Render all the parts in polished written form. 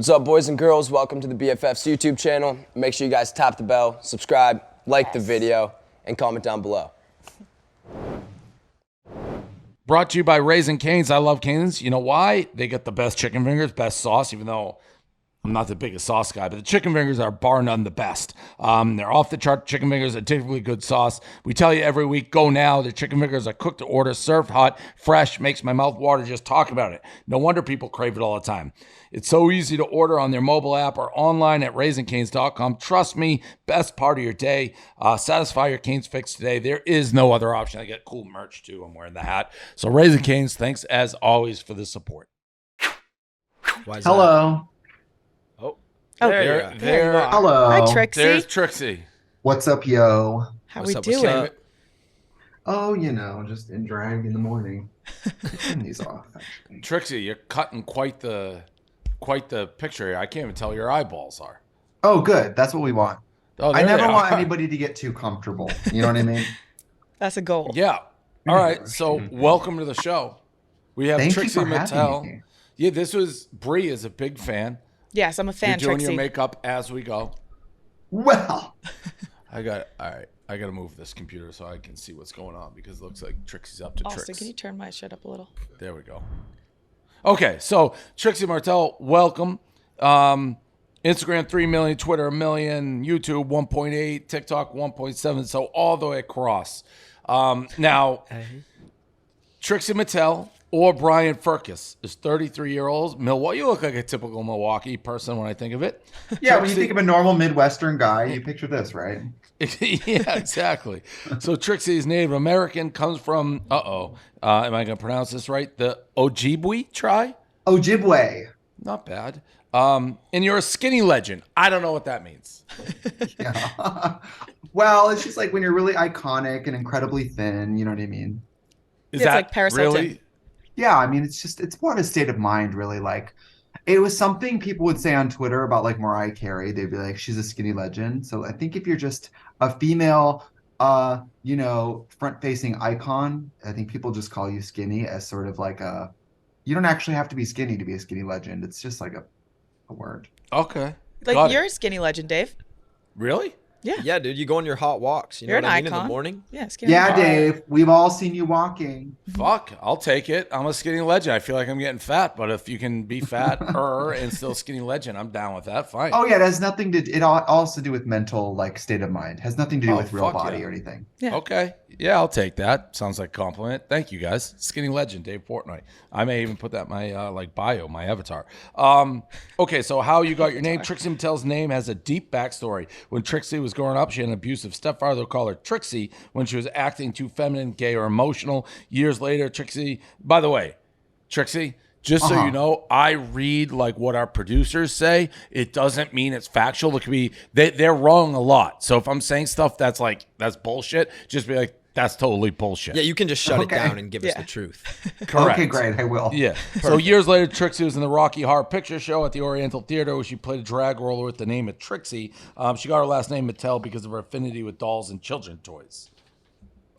What's up, boys and girls? Welcome to the BFFs YouTube channel. Make sure you guys tap the bell, subscribe, like the video, and comment down below. Brought to you by Raising Cane's. I love Cane's. You know why? They get the best chicken fingers, best sauce, even though I'm not the biggest sauce guy, but the chicken fingers are bar none the best. They're off the chart chicken fingers, addictively good sauce. We tell you every week, go now. The chicken fingers are cooked to order, served hot, fresh, makes my mouth water just talking about it. No wonder people crave it all the time. It's so easy to order on their mobile app or online at raisingcanes.com. Trust me, best part of your day. Satisfy your Cane's fix today. There is no other option. I get cool merch too. I'm wearing the hat. So Raising Cane's, thanks as always for the support. Hello. There. Hello. Hi, Trixie. There's Trixie. What's up, yo? How we doing? Oh, you know, just in drag in the morning. Turn these off, actually. Trixie, you're cutting quite the picture here. I can't even tell where your eyeballs are. Oh, good. That's what we want. Oh, I there never they want are. anybody to get too comfortable. You know what I mean? That's a goal. Yeah. All right. So welcome to the show. We have Thank Trixie you for having Matel. me. Yeah, this was Bree is a big fan. Yes, I'm a fan, You're doing Trixie. your makeup as we go. Well, All right. I got to move this computer so I can see what's going on because it looks like Trixie's up to Austin, tricks. can you turn my shit up a little? There we go. Okay, so Trixie Matel, welcome. Instagram 3 million, Twitter 1 million, YouTube 1.8, TikTok 1.7, so all the way across. Now, Trixie Matel or Brian Furcus is 33-year-old Milwaukee. You look like a typical Milwaukee person when I think of it. yeah, when you think of a normal Midwestern guy, you picture this, right? Yeah, exactly. So Trixie is Native American, comes from, am I going to pronounce this right? The Ojibwe tribe? Ojibwe. Not bad. And you're a skinny legend. I don't know what that means. Yeah. Well, it's just like when you're really iconic and incredibly thin, you know what I mean? Is It's that like Paris Hilton. really? Yeah, I mean, it's more of a state of mind, really. Like, it was something people would say on Twitter about like Mariah Carey. They'd be like, she's a skinny legend. So I think if you're just a female, front-facing icon, I think people just call you skinny as sort of like you don't actually have to be skinny to be a skinny legend. It's just like a word. Okay. Like, Got you're it. a skinny legend, Dave. Really? Yeah. Yeah, dude, you go on your hot walks. You know You're what an I mean? In icon. the morning. Yeah, skinny. Yeah, legend. Dave, we've all seen you walking. Fuck, I'll take it. I'm a skinny legend. I feel like I'm getting fat, but if you can be fatter and still skinny legend, I'm down with that. Fine. Oh yeah, it has nothing to. It also do with mental like state of mind. It has nothing to do Oh, with real fuck body yeah. or anything. Yeah. Okay. Yeah, I'll take that. Sounds like a compliment. Thank you, guys. Skinny legend, Dave Portnoy. I may even put that in my bio, my avatar. Okay, so how you got your name? Trixie Matel's name has a deep backstory. When Trixie was growing up, she had an abusive stepfather who called her Trixie when she was acting too feminine, gay, or emotional. Years later, Trixie, by the way, Trixie, just so you know, I read like what our producers say. It doesn't mean it's factual. It could be they're wrong a lot. So if I'm saying stuff that's bullshit, just be like, that's totally bullshit. Yeah, you can just shut Okay. it down and give us Yeah. the truth. Correct. Okay, great. I will. Yeah. So years later, Trixie was in the Rocky Horror Picture Show at the Oriental Theater, where she played a drag role with the name of Trixie. She got her last name Mattel because of her affinity with dolls and children's toys.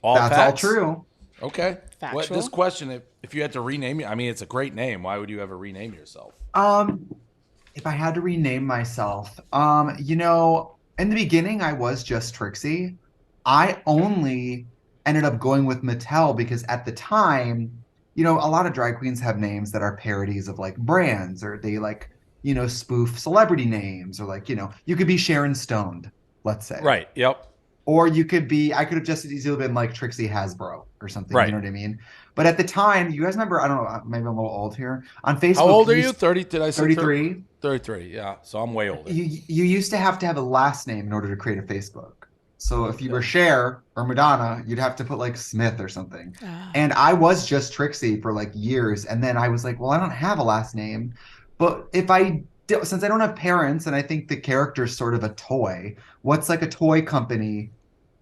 That's facts? all true. Okay. Factual. This question, if you had to rename it, I mean, it's a great name. Why would you ever rename yourself? If I had to rename myself, in the beginning I was just Trixie. I only ended up going with Mattel because at the time, a lot of drag queens have names that are parodies of like brands, or they like, spoof celebrity names, or like, you could be Sharon Stoned, let's say. Right. Yep. Or I could have just as easily been like Trixie Hasbro or something. Right. You know what I mean? But at the time, you guys remember, I don't know, maybe I'm a little old here. On Facebook. How old are you? 30? Did I say 33. 33. Yeah. So I'm way older. You used to have a last name in order to create a Facebook. So if you were Cher or Madonna, you'd have to put like Smith or something. And I was just Trixie for like years. And then I was like, well, I don't have a last name. But since I don't have parents and I think the character's sort of a toy, what's like a toy company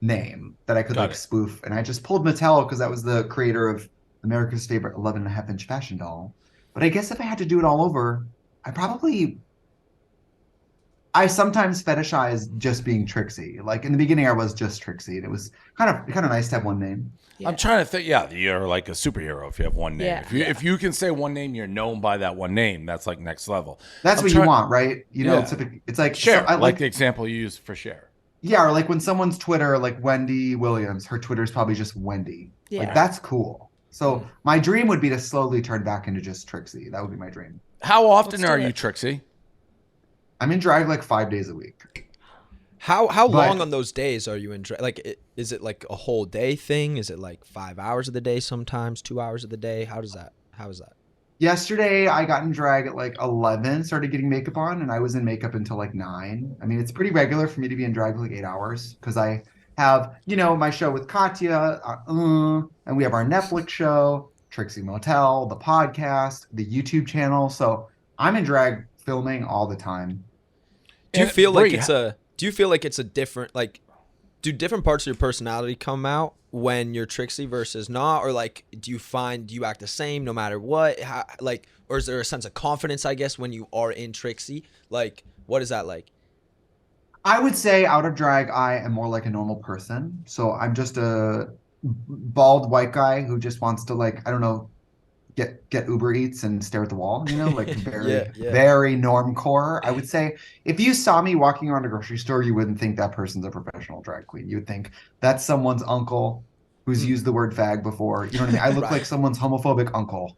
name that I could Got like it. spoof? And I just pulled Mattel because that was the creator of America's favorite 11.5-inch fashion doll. But I guess if I had to do it all over, I probably I sometimes fetishize just being Trixie. Like in the beginning, I was just Trixie, and it was kind of nice to have one name. I'm trying to think. Yeah, you're like a superhero if you have one name. Yeah. If you can say one name, you're known by that one name. That's like next level. That's what you want, right? You know, Yeah. it's like Cher, I like the example you used for Cher. yeah, or like when someone's Twitter, like Wendy Williams, her Twitter is probably just Wendy. Yeah. Like that's cool. So my dream would be to slowly turn back into just Trixie. That would be my dream. How often Let's are do you it. Trixie? I'm in drag like 5 days a week. How But- long on those days are you in drag? Like, is it like a whole day thing? Is it like 5 hours of the day sometimes, 2 hours of the day? How is that? Yesterday, I got in drag at like 11, started getting makeup on, and I was in makeup until like 9. I mean, it's pretty regular for me to be in drag for like 8 hours because I have, you know, my show with Katya, and we have our Netflix show, Trixie Motel, the podcast, the YouTube channel. So I'm in drag filming all the time. Do you And feel like Brie, it's a different, like, do different parts of your personality come out when you're Trixie versus not? Or like, do you act the same no matter what? How, like, or is there a sense of confidence, I guess, when you are in Trixie? Like, what is that like? I would say out of drag, I am more like a normal person. So I'm just a bald white guy who just wants to like, I don't know, get Uber Eats and stare at the wall, you know, like very, Yeah. very normcore. I would say if you saw me walking around a grocery store, you wouldn't think that person's a professional drag queen. You would think that's someone's uncle who's used the word fag before. You know what I mean? I look Right. like someone's homophobic uncle.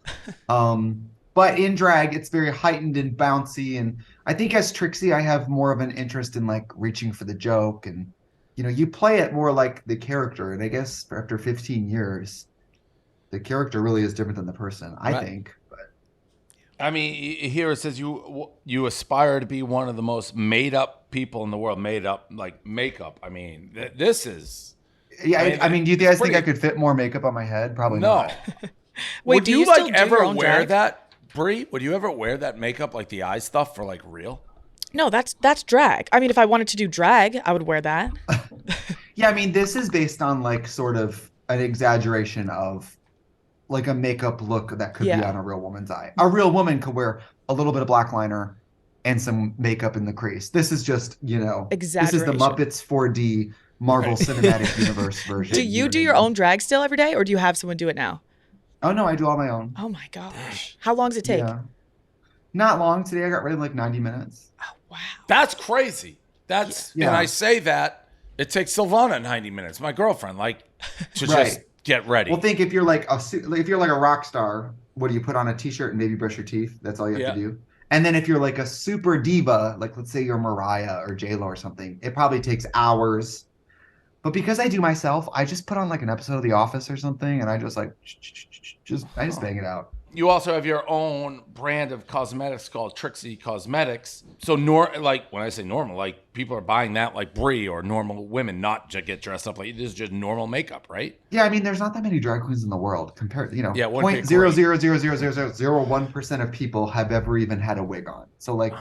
But in drag, it's very heightened and bouncy. And I think as Trixie, I have more of an interest in like reaching for the joke. And, you know, you play it more like the character. And I guess after 15 years, the character really is different than the person, I Right. think. But I mean, here it says you aspire to be one of the most made up people in the world. Made up like makeup. I mean, this is yeah, I mean, do you guys think I pretty- could fit more makeup on my head? Probably no. not. Wait, Would do you you still like do ever your own wear drag? that, Brie? Would you ever wear that makeup, like the eye stuff, for like real? No, that's drag. I mean, if I wanted to do drag, I would wear that. Yeah, I mean, this is based on like sort of an exaggeration of like a makeup look that could be Yeah. on a real woman's eye. A real woman could wear a little bit of black liner and some makeup in the crease. This is just, you know, this is the Exaggeration. Muppets 4D Marvel Cinematic Universe version. Do you know do what I your mean? own drag still every day, or do you have someone do it now? Oh no, I do all my own. Oh my gosh. How long does it take? Yeah. Not long. Today I got ready in like 90 minutes. Oh, wow. That's crazy. That's Yeah. and I say that it takes Silvana 90 minutes, my girlfriend, like to just Right. get ready. Well, think if you're like if you're like a rock star, what do you put on a t-shirt and maybe brush your teeth? That's all you have to do. And then if you're like a super diva, like let's say you're Mariah or JLo or something, it probably takes hours. But because I do myself, I just put on like an episode of The Office or something, and I just like I just bang it out. You also have your own brand of cosmetics called Trixie Cosmetics. So, like when I say normal, like people are buying that like Brie or normal women, not to get dressed up like this is just normal makeup, right? Yeah, I mean, there's not that many drag queens in the world compared, you know, Yeah, wouldn't point be zero great. zero zero zero zero zero zero 1% of people have ever even had a wig on. So like,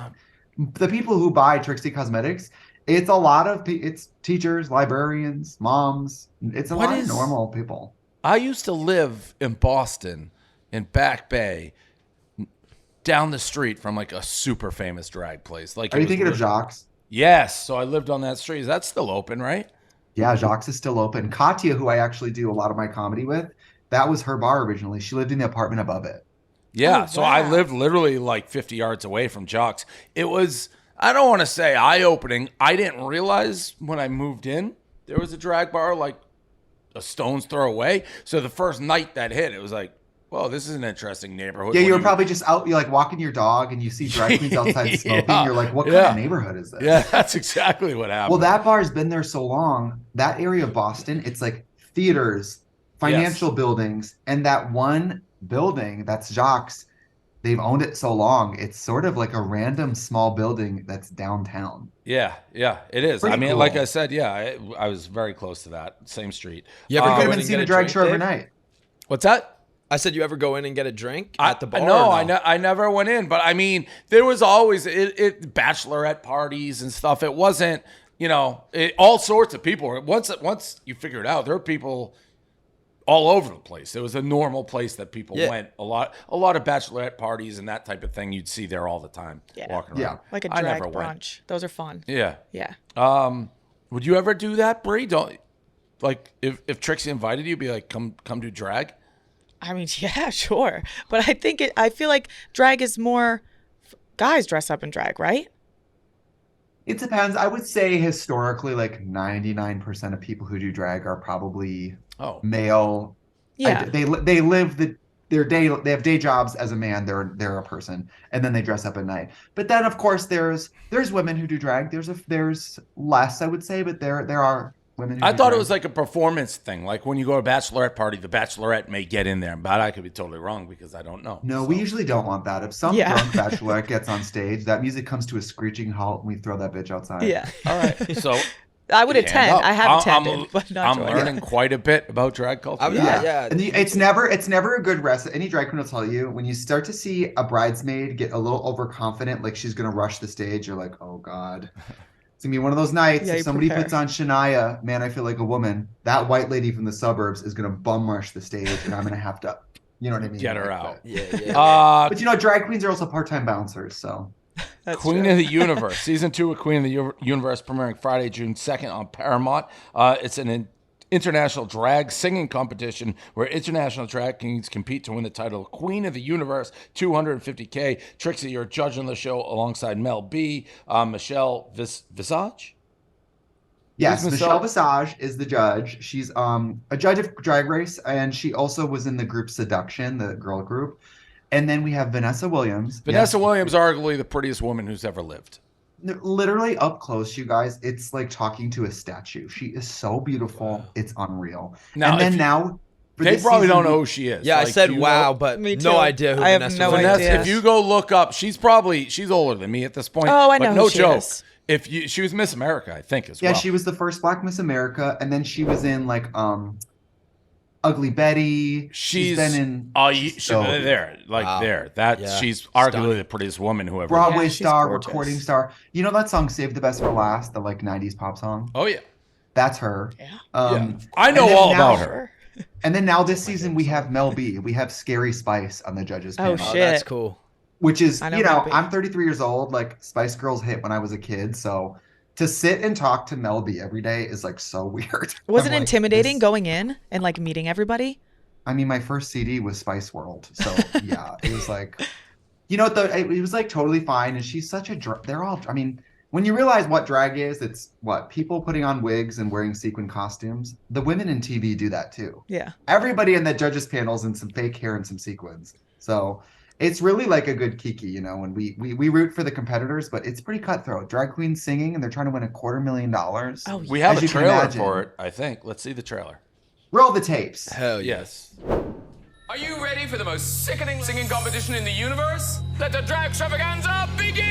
the people who buy Trixie Cosmetics, it's a lot of it's teachers, librarians, moms. It's a What lot is- of normal people. I used to live in Boston, in Back Bay, down the street from like a super famous drag place. Like, Are it you was thinking of lit- Jacques? Yes. So I lived on that street. Is that still open, right? Yeah, Jacques is still open. Katya, who I actually do a lot of my comedy with, that was her bar originally. She lived in the apartment above it. Yeah. Oh, So I wow. lived literally like 50 yards away from Jocks. It was, I don't want to say eye-opening. I didn't realize when I moved in, there was a drag bar like a stone's throw away. So the first night that hit, it was like, well, this is an interesting neighborhood. Yeah, When you were probably just out, you're like walking your dog and you see drag queens outside smoking. Yeah, You're like, what kind yeah. of neighborhood is this? Yeah, that's exactly what happened. Well, that bar's been there so long. That area of Boston, it's like theaters, financial buildings, and that one building that's Jacques, they've owned it so long. It's sort of like a random small building that's downtown. Yeah, it is. Pretty I mean, cool. like I said, yeah, I was very close to that same street. You ever You go could in have and seen get a a drag drink, show Dave? overnight. What's that? I said you ever go in and get a drink at the bar? No, or no? I never went in, but I mean, there was always it bachelorette parties and stuff. It wasn't, all sorts of people. Once you figure it out, there are people all over the place. It was a normal place that people Yeah. went. A lot of bachelorette parties and that type of thing you'd see there all the time walking Yeah. around. Like a I drag never brunch. went. Those are fun. Yeah. Yeah. Would you ever do that, Brie? Don't like if Trixie invited you, be like, come do drag. I mean, yeah, sure. But I feel like drag is more guys dress up in drag, right? It depends. I would say historically, like 99% of people who do drag are probably male. Yeah. They live their day. They have day jobs as a man. They're a person, and then they dress up at night. But then, of course, there's women who do drag. There's less, I would say, but there are women who I do thought drag. it was like a performance thing. Like when you go to a bachelorette party, the bachelorette may get in there, but I could be totally wrong because I don't know. No, So- we usually don't want that. If some Yeah. drunk bachelorette gets on stage, that music comes to a screeching halt, and we throw that bitch outside. Yeah. All right. So I would attend. I have I'm attended, but not I'm joined. learning quite a bit about drag culture. Yeah. And it's never a good recipe. Any drag queen will tell you when you start to see a bridesmaid get a little overconfident, like she's gonna rush the stage. You're like, oh god, it's gonna be one of those nights. Yeah, If you somebody prepare. puts on Shania, "Man, I Feel Like a Woman," that white lady from the suburbs is gonna bum rush the stage, and I'm gonna have to, you know what I mean? Get her Like, out. Yeah. But you know, drag queens are also part-time bouncers, so. That's Queen true. of the Universe. Season 2 of Queen of the Universe premiering Friday, June 2nd on Paramount. It's an international drag singing competition where international drag kings compete to win the title of Queen of the Universe, $250K. Trixie, you're judging the show alongside Mel B, Michelle Visage. Yes, Who's Michelle Michelle? Visage is the judge. She's a judge of Drag Race, and she also was in the group Seduction, the girl group. And then we have Vanessa Williams. Vanessa Yes. Williams, arguably the prettiest woman who's ever lived. Literally up close, you guys. It's like talking to a statue. She is so beautiful. It's unreal. Now, and then if you- now, for They this probably season, don't know who she is. Yeah, I Like, said do you wow, know- but Me too. no idea who I have Vanessa no Williams Vanessa, idea. if you go look up, she's older than me at this point. Oh, I know But who no she joke. is. She was Miss America, I think, as Yeah, well. she was the first Black Miss America, and then she was in like Ugly Betty. She's been in so there, like Wow. there. That Yeah. she's Stunning. arguably the prettiest woman who ever. Broadway Yeah, she's star, gorgeous. recording star. You know that song "Save the Best for Last," the like '90s pop song. Oh yeah, That's her. Yeah. yeah. I know and then all now- about her. And then now this season we have Mel B. We have Scary Spice on the judges Oh, panel. Oh, shit. that's cool. Which is, I know you know, Mel B. I'm 33 years old. Like Spice Girls hit when I was a kid, so to sit and talk to Mel B every day is like so weird. Was I'm it like, intimidating this- going in and like meeting everybody? I mean, my first CD was Spice World, so yeah, it was like, you know, it was like totally fine. And she's such a, they're all, I mean, when you realize what drag is, it's what people putting on wigs and wearing sequin costumes. The women in TV do that too. Yeah. Everybody in the judges panels in some fake hair and some sequins. So it's really like a good kiki, you know, and we root for the competitors, but it's pretty cutthroat. Drag queens singing and they're trying to win $250,000. Oh, We have As a you can trailer imagine. for it, I think. Let's see the trailer. Roll the tapes. Hell yeah. Yes. Are you ready for the most sickening singing competition in the universe? Let the drag extravaganza begin!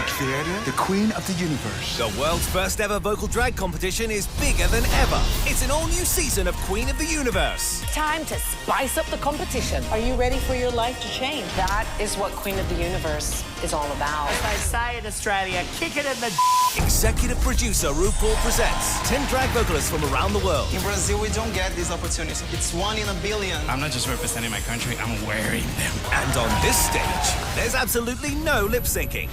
Creator, the Queen of the Universe. The world's first ever vocal drag competition is bigger than ever. It's an all-new season of Queen of the Universe. Time to spice up the competition. Are you ready for your life to change? That is what Queen of the Universe is all about. As they say in Australia, kick it in the Executive producer RuPaul presents 10 drag vocalists from around the world. In Brazil, we don't get these opportunities. It's 1 in a billion. I'm not just representing my country, I'm wearing them. And on this stage, there's absolutely no lip syncing.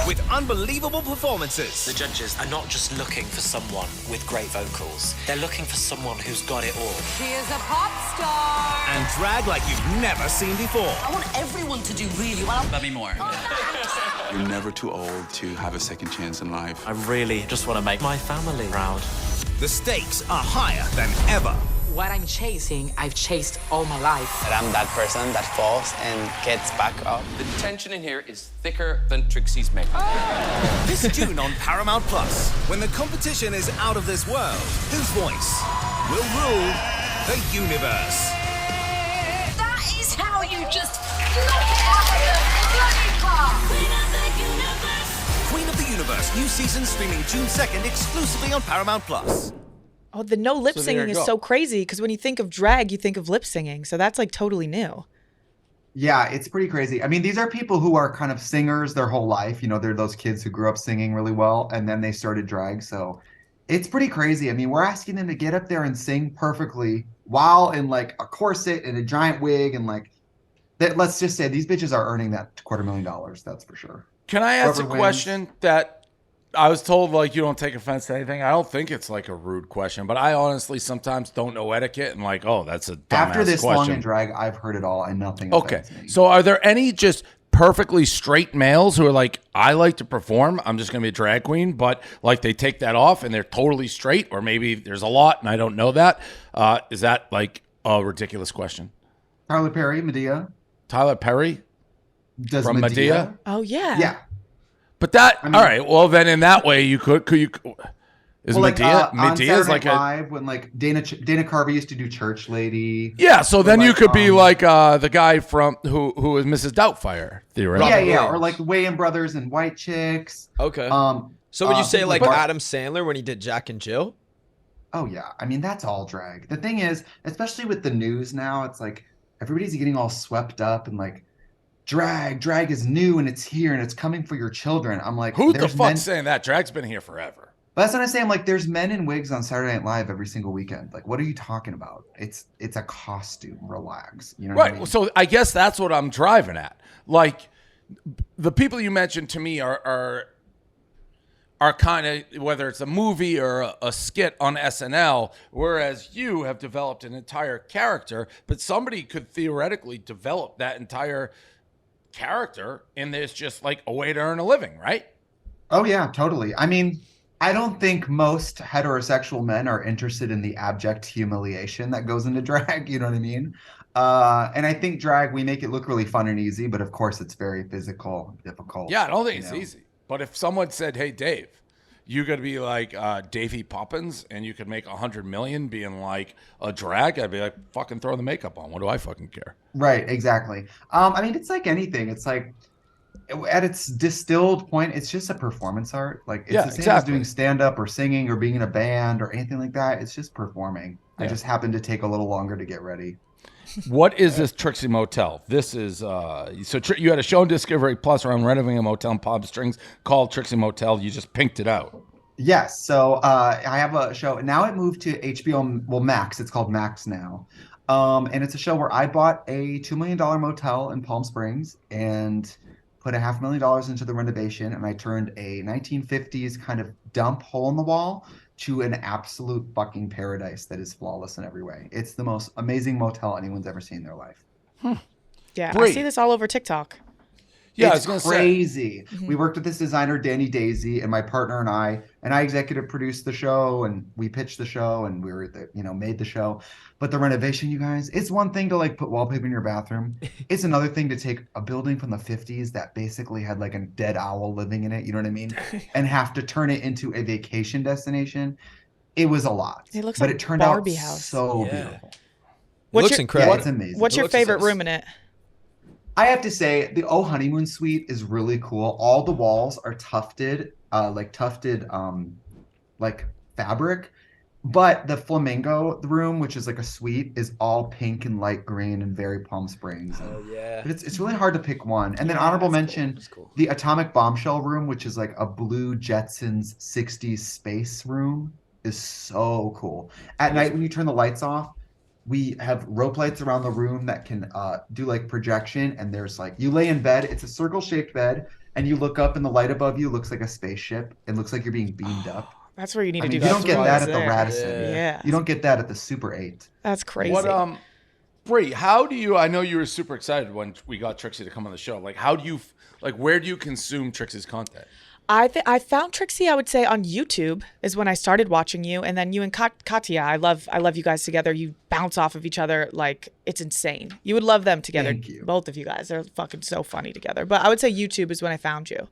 With unbelievable performances. The judges are not just looking for someone with great vocals. They're looking for someone who's got it all. She is a pop star. And drag like you've never seen before. I want everyone to do really well. Love me more. You're never too old to have a second chance in life. I really just want to make my family proud. The stakes are higher than ever. What I'm chasing, I've chased all my life. And I'm that person that falls and gets back up. The tension in here is thicker than Trixie's makeup. This June on Paramount Plus, when the competition is out of this world, whose voice will rule the universe? That is how you just knock it out of the bloody park. Queen of the Universe, new season streaming June 2nd exclusively on Paramount Plus. Oh, the no lip So there singing you is go. so crazy because when you think of drag, you think of lip singing. So that's like totally new. Yeah, it's pretty crazy. I mean, these are people who are kind of singers their whole life. You know, they're those kids who grew up singing really well and then they started drag. So It's pretty crazy. I mean, we're asking them to get up there and sing perfectly while in like a corset and a giant wig and like that. Let's just say these bitches are earning that $250,000. That's for sure. Can I ask Whoever a question that I was told, like, you don't take offense to anything? I don't think it's like a rude question, but I honestly sometimes don't know etiquette and like, oh, that's a dumbass After this question. long and drag, I've heard it all and nothing Okay. offends me. So are there any just perfectly straight males who are like, I like to perform, I'm just going to be a drag queen, but like they take that off and they're totally straight, or maybe there's a lot and I don't know that. Is that like a ridiculous question? Tyler Perry, Medea. Tyler Perry? Does From Medea? Oh, yeah. Yeah. But that, I mean- all right, well then in that way you could you, is Well, like, Medea, on Medea is Saturday like Night a, Live, when like Dana Carvey used to do Church Lady. yeah, so then Or, you like, could be like the guy from who is Mrs. Doubtfire, theoretically. Yeah, or like Wayans Brothers and White Chicks. Okay. So would you say people like Bar- Adam Sandler when he did Jack and Jill? Oh yeah, I mean that's all drag. The thing is, especially with the news now, it's like everybody's getting all swept up and like drag is new and it's here and it's coming for your children. I'm like, Who the there's fuck's men- saying that? Drag's been here forever. But that's what I'm saying. Like, there's men in wigs on Saturday Night Live every single weekend. Like, what are you talking about? It's a costume. Relax. You know what Right. I mean? So I guess that's what I'm driving at. Like the people you mentioned to me are kind of, whether it's a movie or a skit on SNL, whereas you have developed an entire character, but somebody could theoretically develop that entire character and there's just like a way to earn a living, right? Oh yeah, totally. I mean, I don't think most heterosexual men are interested in the abject humiliation that goes into drag. You know what I mean? And I think drag, we make it look really fun and easy, but of course it's very physical, difficult. Yeah, I don't think you it's know? easy. But if someone said, "Hey, Dave, you could be like Davy Poppins, and you could make $100 million being like a drag," I'd be like, "Fucking throw the makeup on. What do I fucking care?" Right, exactly. I mean, it's like anything. It's like at its distilled point, it's just a performance art. Like it's Yeah, the same as exactly. doing stand up or singing or being in a band or anything like that. It's just performing. I Yeah. just happened to take a little longer to get ready. What is this Trixie Motel? This is you had a show on Discovery Plus around renovating a motel in Palm Springs called Trixie Motel. You just pinked it out. Yes. So I have a show now. It moved to HBO, well, Max. It's called Max now. And it's a show where I bought a $2 million motel in Palm Springs and put $500,000 into the renovation. And I turned a 1950s kind of dump hole in the wall to an absolute fucking paradise that is flawless in every way. It's the most amazing motel anyone's ever seen in their life. Yeah, I Great. see this all over TikTok. Yeah, I It's was gonna crazy. Mhm. We worked with this designer, Danny Daisy, and my partner and I executive produced the show and we pitched the show and we were made the show. But the renovation, you guys, it's one thing to like put wallpaper in your bathroom. It's another thing to take a building from the 50s that basically had like a dead owl living in it, you know what I mean? And have to turn it into a vacation destination. It was a lot. It looks but like it turned Barbie out house. so Yeah. beautiful. What's looks your- incredible. Yeah, it's amazing. What's It your looks favorite insane. room in it? I have to say the Oh Honeymoon Suite is really cool. All the walls are tufted like fabric, but the flamingo room, which is like a suite, is all pink and light green and very Palm Springs. Oh yeah. But it's really hard to pick one. And then Yeah, honorable that's mention, That's cool. the Atomic Bombshell room, which is like a blue Jetsons 60s space room, is so cool. At night when you turn the lights off, we have rope lights around the room that can do like projection, and there's like you lay in bed, it's a circle shaped bed, and you look up and the light above you looks like a spaceship. It looks like you're being beamed up. That's where you need I to mean, do you don't get that at the there. Radisson. Yeah. You don't get that at the Super 8. That's crazy. What Bree, how do you? I know you were super excited when we got Trixie to come on the show. Like, how do you? Like, where do you consume Trixie's content? I found Trixie, I would say, on YouTube is when I started watching you, and then you and Katya. I love you guys together. You bounce off of each other like it's insane. You would love them together. Thank you. Both of you guys. They're fucking so funny together. But I would say YouTube is when I found you.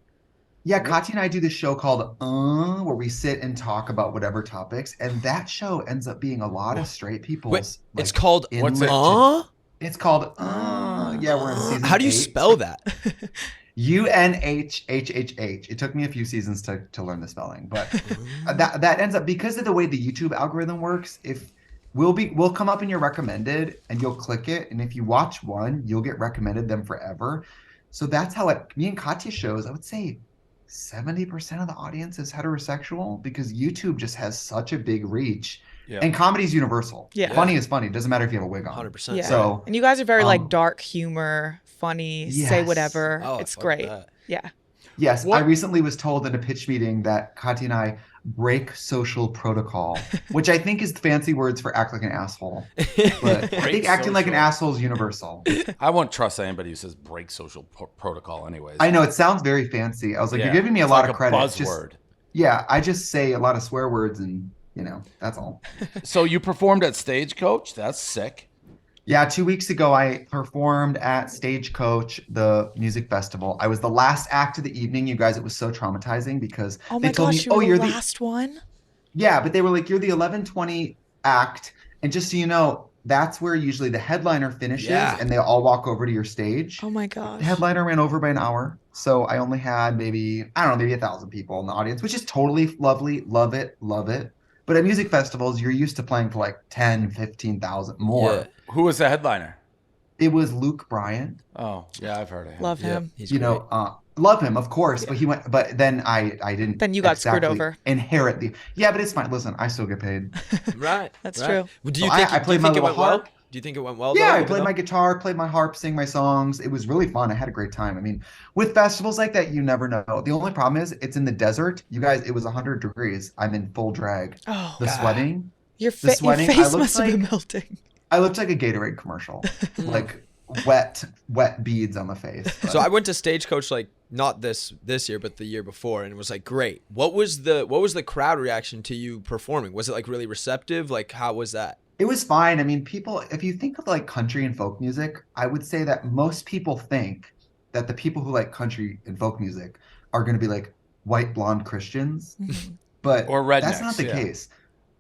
Yeah, Katya and I do this show called where we sit and talk about whatever topics, and that show ends up being a lot of straight people's. Wait, it's like, called What's it? It's called yeah, we're in season How do you 8. spell that? UNHHHH. It took me a few seasons to learn the spelling, but that ends up because of the way the YouTube algorithm works. If we'll come up in your recommended, and you'll click it, and if you watch one, you'll get recommended them forever. So that's how me and Katya shows. I would say 70% of the audience is heterosexual because YouTube just has such a big reach. Yeah. And comedy's universal. Yeah. Funny is funny. It doesn't matter if you have a wig on. 100%. Yeah. So, and you guys are very like dark humor, funny, say Yes. whatever. Oh, It's fuck great. that. Yeah. yes, What- I recently was told in a pitch meeting that Katya and I break social protocol, which I think is fancy words for act like an asshole. But I think acting like an social. asshole is universal. I won't trust anybody who says break social protocol anyways. I know it sounds very fancy. I was like, Yeah, you're giving me a it's lot like of a credit. buzzword. Yeah, I just say a lot of swear words and, that's all. So you performed at Stagecoach? That's sick. Yeah, 2 weeks ago, I performed at Stagecoach, the music festival. I was the last act of the evening. You guys, it was so traumatizing because Oh they my told gosh, me, you were you're the last one? Yeah, but they were like, you're the 11:20 act. And just so you know, that's where usually the headliner finishes Yeah. and they all walk over to your stage. Oh my gosh. The headliner ran over by an hour. So I only had maybe 1,000 people in the audience, which is totally lovely. Love it. Love it. But at music festivals, you're used to playing for like 10, 15,000 more. Yeah. Who was the headliner? It was Luke Bryan. Oh, yeah, I've heard of him. Love him. He's You great. know, love him, of course, but he went. But then I didn't. Then you got screwed exactly over. Inherit the. Yeah, but it's fine. Listen, I still get paid. Right. That's right. true. Well, do you So think, I do played you my think it little went well? harp. Do you think it went well? Yeah, though, I even played though- my guitar, played my harp, sang my songs. It was really fun. I had a great time. I mean, with festivals like that, you never know. The only problem is it's in the desert. You guys, it was 100 degrees. I'm in full drag. Oh, The sweating. your sweating, I face looked must have been like- melting. I looked like a Gatorade commercial, like wet beads on the face. So I went to Stagecoach like not this year, but the year before, and it was like great. What was the crowd reaction to you performing? Was it like really receptive? Like how was that? It was fine. I mean, people, if you think of like country and folk music, I would say that most people think that the people who like country and folk music are going to be like white blonde Christians, but Or rednecks, that's not the yeah. case.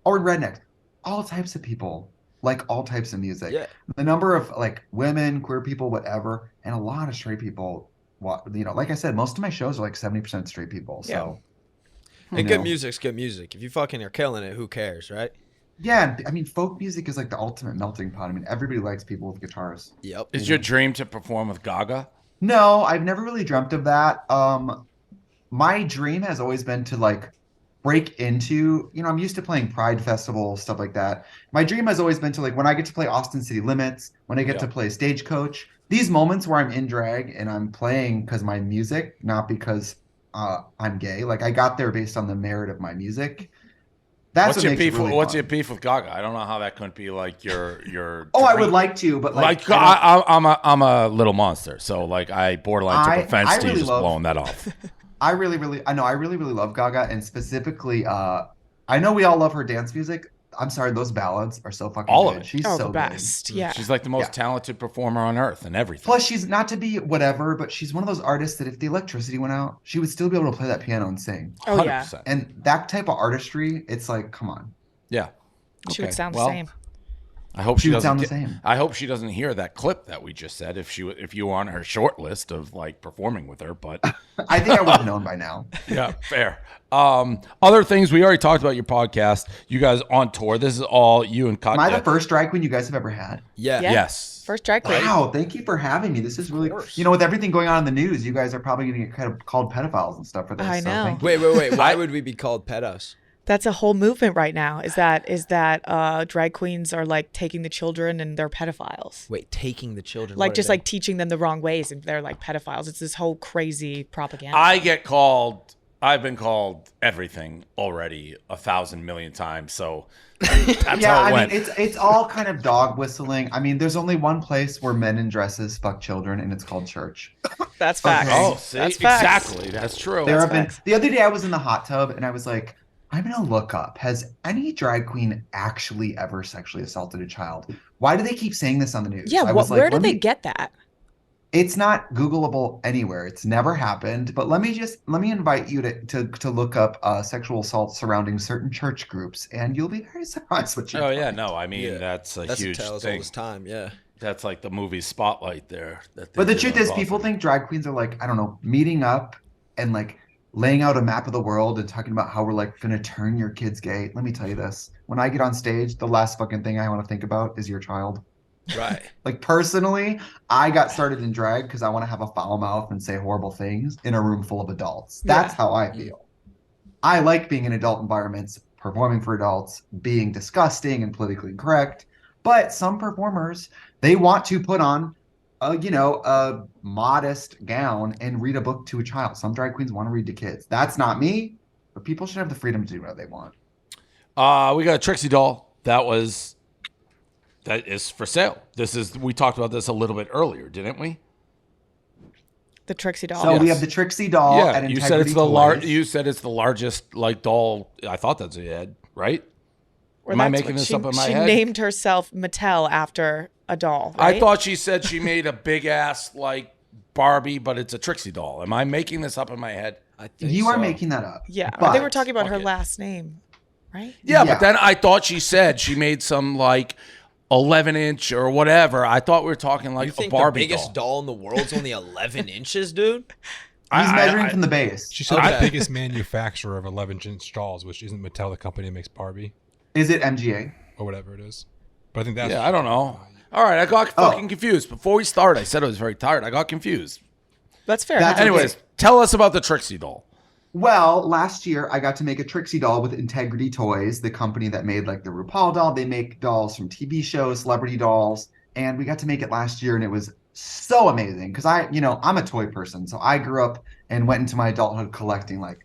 Or rednecks. All types of people like all types of music. Yeah. The number of like women, queer people, whatever, and a lot of straight people. Like I said, most of my shows are like 70% straight people. So, And good music's good music. If you fucking are killing it, who cares, right? Yeah, I mean, folk music is like the ultimate melting pot. I mean, everybody likes people with guitars. Yep. Is your dream to perform with Gaga? No, I've never really dreamt of that. My dream has always been to like break into, I'm used to playing Pride Festival, stuff like that. My dream has always been to like when I get to play Austin City Limits, when I get to play Stagecoach, these moments where I'm in drag and I'm playing because my music, not because I'm gay. Like I got there based on the merit of my music. That's What's your what makes beef? it really What's fun. your beef with Gaga? I don't know how that couldn't be like your. Oh, I dream. would like to, but like I'm a little monster, so like I borderline took offense I to you really just love- blowing that off. I really love Gaga, and specifically, I know we all love her dance music. I'm sorry, those ballads are so fucking All good. of it. She's Oh, so the best. good. Yeah. She's like the most talented performer on earth and everything. Plus, she's not to be whatever, but she's one of those artists that if the electricity went out, she would still be able to play that piano and sing. Oh, yeah. 100%. And that type of artistry, it's like, come on. Yeah. She would Okay, sound well, the same. I hope She she would doesn't. sound the same. I hope she doesn't hear that clip that we just said. If you were on her short list of like performing with her, but I think I would have known by now. yeah, fair. Other things we already talked about your podcast. You guys on tour. This is all you and Katya. Am I the first drag queen you guys have ever had? Yeah. Yeah. Yes. First drag queen. Wow, thank you for having me. This is really, with everything going on in the news, you guys are probably going to get kind of called pedophiles and stuff for this. I so know. thank you. Wait. Why would we be called pedos? That's a whole movement right now. Is that drag queens are like taking the children and they're pedophiles. Wait, taking the children. Like what just are they? like teaching them the wrong ways and they're like pedophiles. It's this whole crazy propaganda. I've been called everything already 1,000 million times. So that's Yeah, how it I went. mean, it's all kind of dog whistling. I mean, there's only one place where men in dresses fuck children, and it's called church. That's facts. Oh, see, That's facts. exactly. That's true. There have been facts. the other day I was in the hot tub and I was like, I'm gonna look up, has any drag queen actually ever sexually assaulted a child? Why do they keep saying this on the news? Yeah, I was like, where do let they me- get that? It's not Googleable anywhere. It's never happened. But let me invite you to look up sexual assault surrounding certain church groups, and you'll be very surprised what you. Oh yeah, find. no, I mean that's a That's huge a tale as thing. old as time. Yeah. That's like the movie Spotlight there. That they But the did truth on is, Boston. people think drag queens are like, I don't know, meeting up and like laying out a map of the world and talking about how we're like gonna turn your kids gay. Let me tell you this: when I get on stage, the last fucking thing I want to think about is your child. Right. Like personally, I got started in drag because I want to have a foul mouth and say horrible things in a room full of adults. That's how I feel. I like being in adult environments, performing for adults, being disgusting and politically incorrect. But some performers, they want to put on a modest gown and read a book to a child. Some drag queens want to read to kids. That's not me, but people should have the freedom to do what they want. We got a Trixie doll that is for sale. We talked about this a little bit earlier, didn't we? The Trixie doll. So we have the Trixie doll at Integrity you said it's Toys. You said it's the largest like doll. I thought that's what you had, right? Or Am I that's making what this up in my she head? She named herself Mattel after a doll, right? I thought she said she made a big ass like Barbie, but it's a Trixie doll. Am I making this up in my head? I think You are making that up. Yeah, but they were talking about her last name, right? Yeah, but then I thought she said she made some like 11-inch or whatever. I thought we were talking like You think a Barbie the biggest doll in the world's only 11 inches, dude? He's measuring from the base. She said the biggest manufacturer of 11-inch dolls, which isn't Mattel, the company that makes Barbie. Is it MGA? Or whatever it is. But I think that's... Yeah, I don't know. All right, I got fucking confused. Before we started, I said I was very tired. I got confused. That's fair. Anyways, tell us about the Trixie doll. Well, last year I got to make a Trixie doll with Integrity Toys, the company that made like the RuPaul doll. They make dolls from TV shows, celebrity dolls, and we got to make it last year, and it was so amazing because I'm a toy person, so I grew up and went into my adulthood collecting like,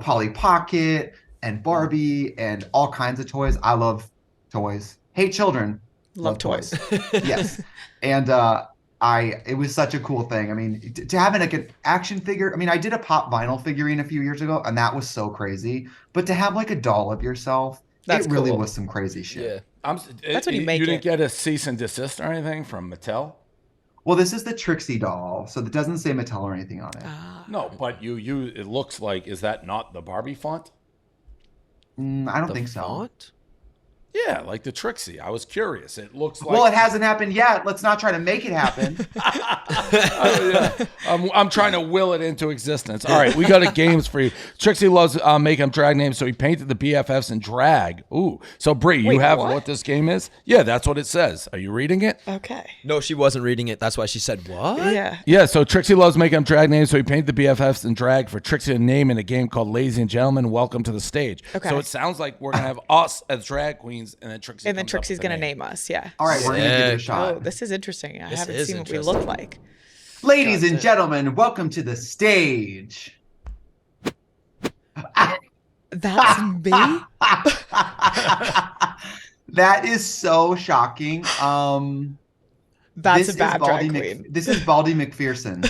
Polly Pocket and Barbie and all kinds of toys. I love toys. Hate children. Love toys. Yes, and it was such a cool thing. I mean, to have like an action figure. I mean, I did a pop vinyl figurine a few years ago, and that was so crazy. But to have like a doll of yourself, it really was some crazy shit. Yeah, that's when you make it. You didn't get a cease and desist or anything from Mattel? Well, this is the Trixie doll, so it doesn't say Mattel or anything on it. No, but it looks like, is that not the Barbie font? I don't think so. Font? Yeah, like the Trixie. I was curious. It looks like... Well, it hasn't happened yet. Let's not try to make it happen. I'm trying to will it into existence. All right, we got a games for you. Trixie loves making up drag names, so he painted the BFFs in drag. Ooh. So, Brie, you have what this game is? Yeah, that's what it says. Are you reading it? Okay. No, she wasn't reading it. That's why she said, what? Yeah. Yeah, so Trixie loves making up drag names, so he painted the BFFs in drag for Trixie to name in a game called Ladies and Gentlemen, Welcome to the Stage. Okay. So it sounds like we're going to have us as drag queens, and then Trixie Trixie's going to name us, yeah. All right, we're going to give it a shot. Oh, this is interesting. I haven't seen what we look like. Ladies and gentlemen, welcome to the stage. That's me? That is so shocking. That's a bad drag queen. This is Baldy McPherson.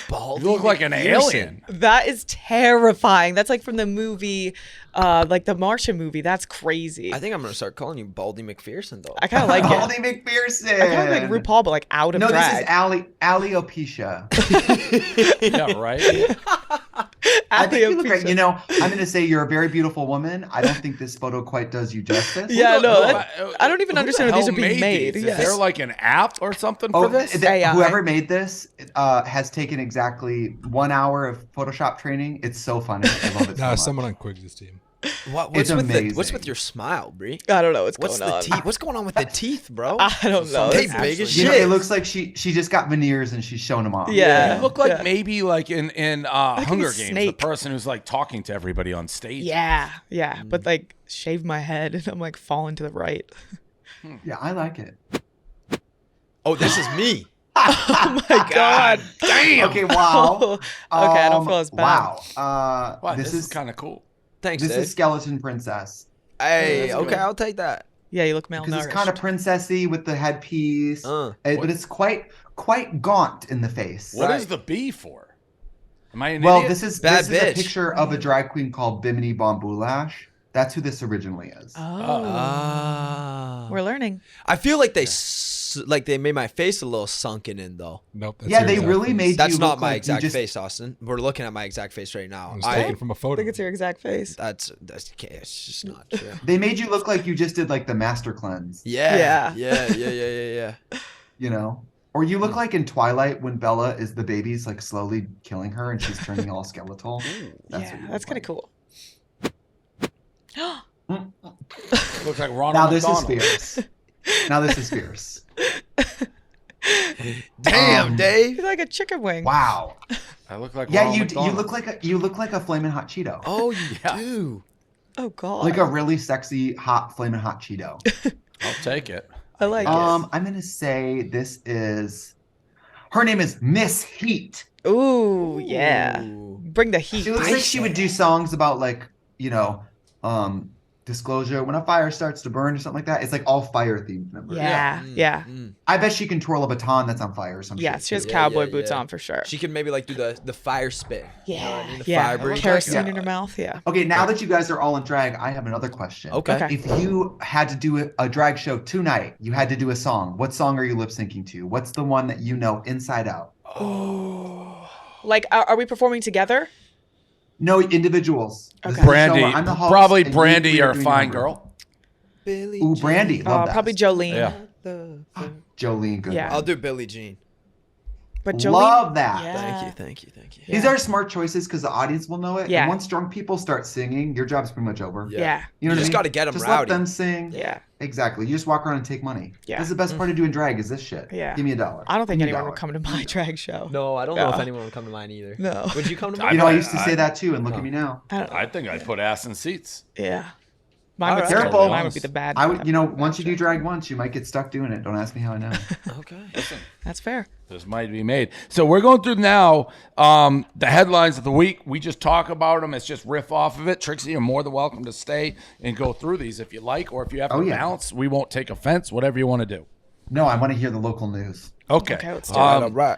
You look like an alien. That is terrifying. That's like from the movie, like the Martian movie. That's crazy. I think I'm going to start calling you Baldy McPherson, though. I kind of like it. Baldy McPherson. I kind of like RuPaul, but like out of drag. No, this is Alopecia. Yeah, right? I think you look great. I'm going to say you're a very beautiful woman. I don't think this photo quite does you justice. Yeah, no. I don't even understand how these are being made. Is there like an app or something for this? Whoever made this has taken exactly 1 hour of Photoshop training. It's so funny. I love it so much. Someone on Quigley's team. It's amazing. What's with your smile, Brie? I don't know what's going on. What's going on with the teeth, bro? I don't know. They big as shit. It looks like she just got veneers and she's showing them off. Yeah. You look like maybe like in Hunger Games, the person who's like talking to everybody on stage. Yeah, yeah. But like shave my head and I'm like falling to the right. Yeah, I like it. Oh, this is me. Oh my god. Damn. Okay, wow. Okay, I don't feel as bad. Wow. This is kind of cool. Thanks, This Dave. is Skeleton Princess. Hey, okay, I'll take that. Yeah, you look malnourished. Because it's kind of princessy with the headpiece, but it's quite gaunt in the face. What is the B for? Am I an Well, idiot? this is a picture of a drag queen called Bimini Bomboulash. That's who this originally is. Oh. We're learning. I feel like they made my face a little sunken in though. Nope. Yeah, they really made That's you not look my like exact you just... face, Austin. We're looking at my exact face right now. It's taken from a I photo. think it's your exact face. That's okay. It's just not true. They made you look like you just did like the master cleanse. Yeah. Or you look like in Twilight when Bella is the baby's like slowly killing her and she's turning all skeletal. That's kind of cool. Looks like Ronald Now this McDonald. is fierce. Now this is fierce. Damn, Dave. You're like a chicken wing. Wow. I look like Yeah, Ronald you McDonald. look like a flaming hot Cheeto. Oh, you do. Oh God. Like a really sexy hot flaming hot Cheeto. I'll take it. I like it. I'm gonna say this is. Her name is Miss Heat. Ooh, yeah. Bring the heat. She looks like she would do songs about like, disclosure when a fire starts to burn or something like that. It's like all fire themed numbers. Yeah. I bet she can twirl a baton that's on fire or something. Yes, she has cowboy boots on for sure. She could maybe like do the fire spit. Yeah. You know what I mean? The Yeah. fire breathe. Kerosene in her mouth. Yeah. Okay, now that you guys are all in drag, I have another question. Okay. If you had to do a drag show tonight, you had to do a song. What song are you lip syncing to? What's the one that you know inside out? Oh. Like, are we performing together? No, individuals. Okay. Brandy, I'm the host, probably and you Brandy three are or doing Fine number. Girl. Billie Ooh, Brandy. Love that. Probably Jolene. Yeah. Jolene, good. Yeah. one. I'll do Billie Jean. But Jolene. Love that. Yeah. Thank you. These are smart choices because the audience will know it. Yeah. And once drunk people start singing, your job's pretty much over. Yeah. You know what I just mean? got to get them Just rowdy. let them sing. Yeah. Exactly. You just walk around and take money. Yeah. This is the best part of doing drag is this shit. Yeah. Give me $1. I don't think Give me anyone $1. would come to my drag show. No, I don't know if anyone would come to mine either. No. Would you come to mine? You know, I used to say that too, and look at me now. I think I'd put ass in seats. Yeah. Mine would, Careful. mine would be the bad. I would, once you do drag once, you might get stuck doing it. Don't ask me how I know. Okay. That's fair. This might be made. So we're going through now the headlines of the week. We just talk about them. It's just riff off of it. Trixie, you're more than welcome to stay and go through these if you like, or if you have to bounce, we won't take offense, whatever you want to do. No, I want to hear the local news. Okay. Okay, let's do it. All right.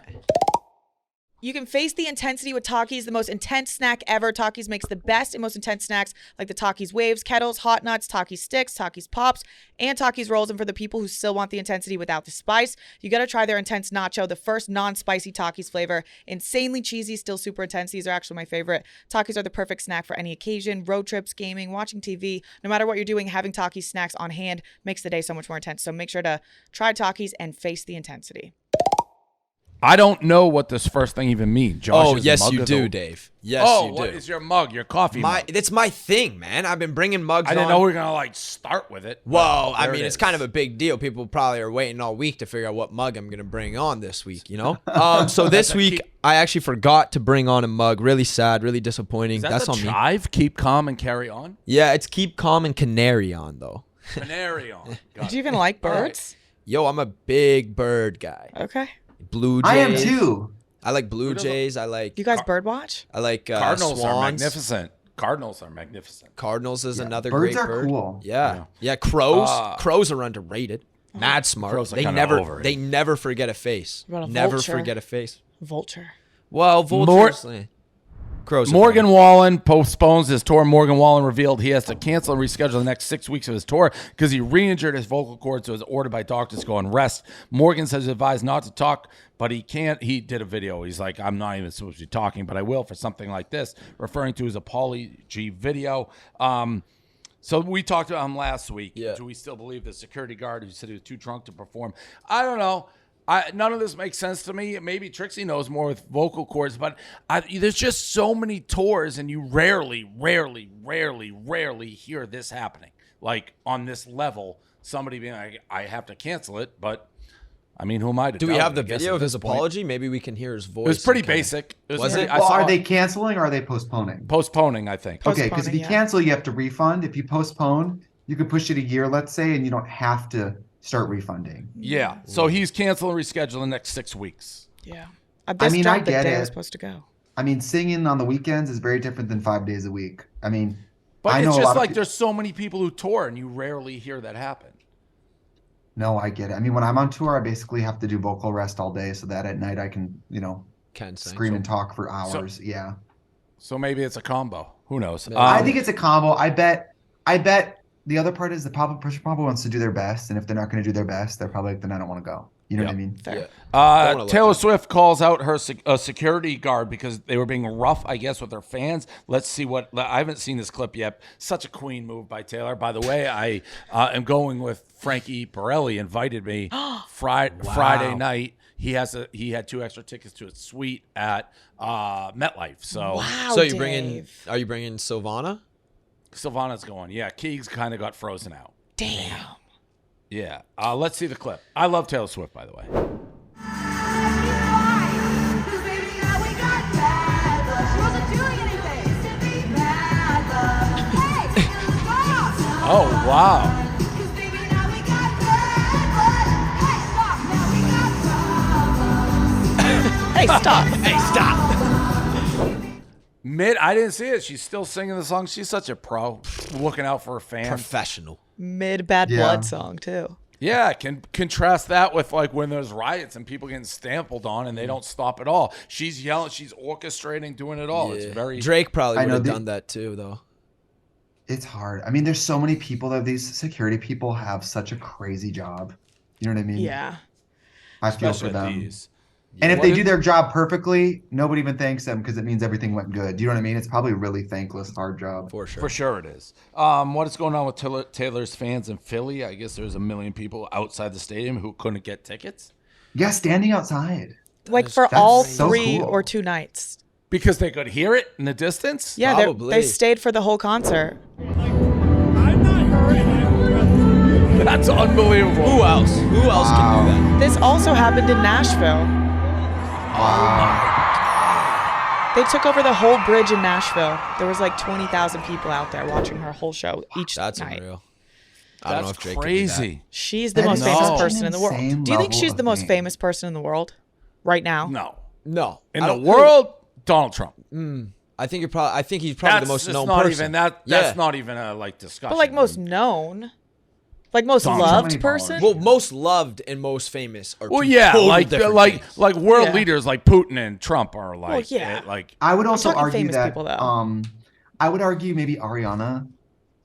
You can face the intensity with Takis, the most intense snack ever. Takis makes the best and most intense snacks like the Takis Waves, Kettles, Hot Nuts, Takis Sticks, Takis Pops, and Takis Rolls. And for the people who still want the intensity without the spice, you got to try their Intense Nacho, the first non-spicy Takis flavor. Insanely cheesy, still super intense. These are actually my favorite. Takis are the perfect snack for any occasion, road trips, gaming, watching TV. No matter what you're doing, having Takis snacks on hand makes the day so much more intense. So make sure to try Takis and face the intensity. I don't know what this first thing even means. Josh, Oh, is yes, mug you of do, the- Dave. Yes, Oh, you do. what is your mug? Your coffee mug? It's my thing, man. I've been bringing mugs I didn't on. know we were going to start with it. Well, I There mean, it it's is. kind of a big deal. People probably are waiting all week to figure out what mug I'm going to bring on this week, you know? So this week, I actually forgot to bring on a mug. Really sad, really disappointing. Is that That's the on me. chive? Keep calm and carry on? Yeah, it's keep calm and canary on, though. Canary on. Do you even like birds? Yo, I'm a big bird guy. Okay. Blue Jays. I am too. I like blue jays. I like. You guys bird watch? I like Cardinals are swans. magnificent. Cardinals are magnificent. Cardinals is another Birds great are bird. cool. Yeah. Crows. Crows are underrated. Mad smart. Crows are They kinda never. overrated. They never forget a face. What about a Never vulture? forget a face. Vulture. Well, vultures. Crows. are Morgan better. Wallen postpones his tour. Morgan Wallen revealed he has to cancel and reschedule the next 6 weeks of his tour because he re-injured his vocal cords, so was ordered by doctors to go and rest. Morgan says he's advised not to talk, but he can't. He did a video. He's like, I'm not even supposed to be talking, but I will for something like this, referring to his apology video. So we talked about him last week. Yeah. Do we still believe the security guard who said he was too drunk to perform? I don't know. None of this makes sense to me. Maybe Trixie knows more with vocal cords, but there's just so many tours, and you rarely hear this happening. Like on this level, somebody being like, I have to cancel it, but I mean, who am I to Do we doubt have it? the I guess video at of his this point. apology? Maybe we can hear his voice. It was pretty and kinda- basic. Was it? Well, are they canceling or are they postponing? Postponing, I think. Okay, because if you yeah. cancel, you have to refund. If you postpone, you could push it a year, let's say, and you don't have to start refunding. Yeah. So he's canceling and rescheduling the next 6 weeks. Yeah. I This mean, I dropped the get day I it. was supposed to go. I mean, singing on the weekends is very different than 5 days a week. I mean, But I know it's a just lot like of there's so many people who tour, and you rarely hear that happen. No, I get it. I mean, when I'm on tour, I basically have to do vocal rest all day so that at night I can, Can sing. scream and talk for hours. Yeah. So maybe it's a combo. Who knows? I think it's a combo. I bet the other part is the pop-up pusher probably wants to do their best, and if they're not going to do their best, they're probably like, then I don't want to go. You know what I mean? Fair. Taylor Swift calls out her security guard because they were being rough, I guess, with their fans. Let's see I haven't seen this clip yet. Such a queen move by Taylor. By the way, I am going with Frankie Pirelli. Invited me Friday night. He had 2 extra tickets to a suite at MetLife. So Wow, So Dave. are you bringing Sylvana? Sylvana's going. Yeah, Keegs kind of got frozen out. Damn. Yeah. Let's see the clip. I love Taylor Swift, by the way. Oh, wow. Hey, stop. Hey, stop. I didn't see it. She's still singing the song. She's such a pro. Looking out for her fans. Professional. Mid Bad Blood song, too. Yeah, can contrast that with like when there's riots and people getting stampled on and they don't stop at all. She's yelling, she's orchestrating, doing it all. It's very Drake probably would have done that too, though. It's hard. I mean, there's so many people that these security people have such a crazy job. You know what I mean? Yeah. I feel Especially for them. these. And if What they if- do their job perfectly, nobody even thanks them because it means everything went good. Do you know what I mean? It's probably a really thankless, hard job. For sure. For sure it is. What is going on with Taylor's fans in Philly? I guess there's 1 million people outside the stadium who couldn't get tickets. Yeah, standing outside. Like for That's all so 3 cool. or 2 nights. Because they could hear it in the distance? Yeah, Probably. they stayed for the whole concert. That's unbelievable. Who else? Who else can do that? This also happened in Nashville. They took over the whole bridge in Nashville. There was like 20,000 people out there watching her whole show each That's night. unreal. I don't know That's if Drake can do crazy. She's the That most is famous such person an in the world. insane Do you think level she's of the most fame. famous person in the world right now? No. that. No. In I the don't- world, Donald Trump. I think he's probably the most just known not person. even that. Yeah. That's not even a like discussion. But like most known, like most Donald Trump. loved So many person. Well, most loved and most famous are Well, two yeah, total like different things. world Yeah. leaders like Putin and Trump are like yeah. like I would also talking argue famous that people, though. I would argue maybe Ariana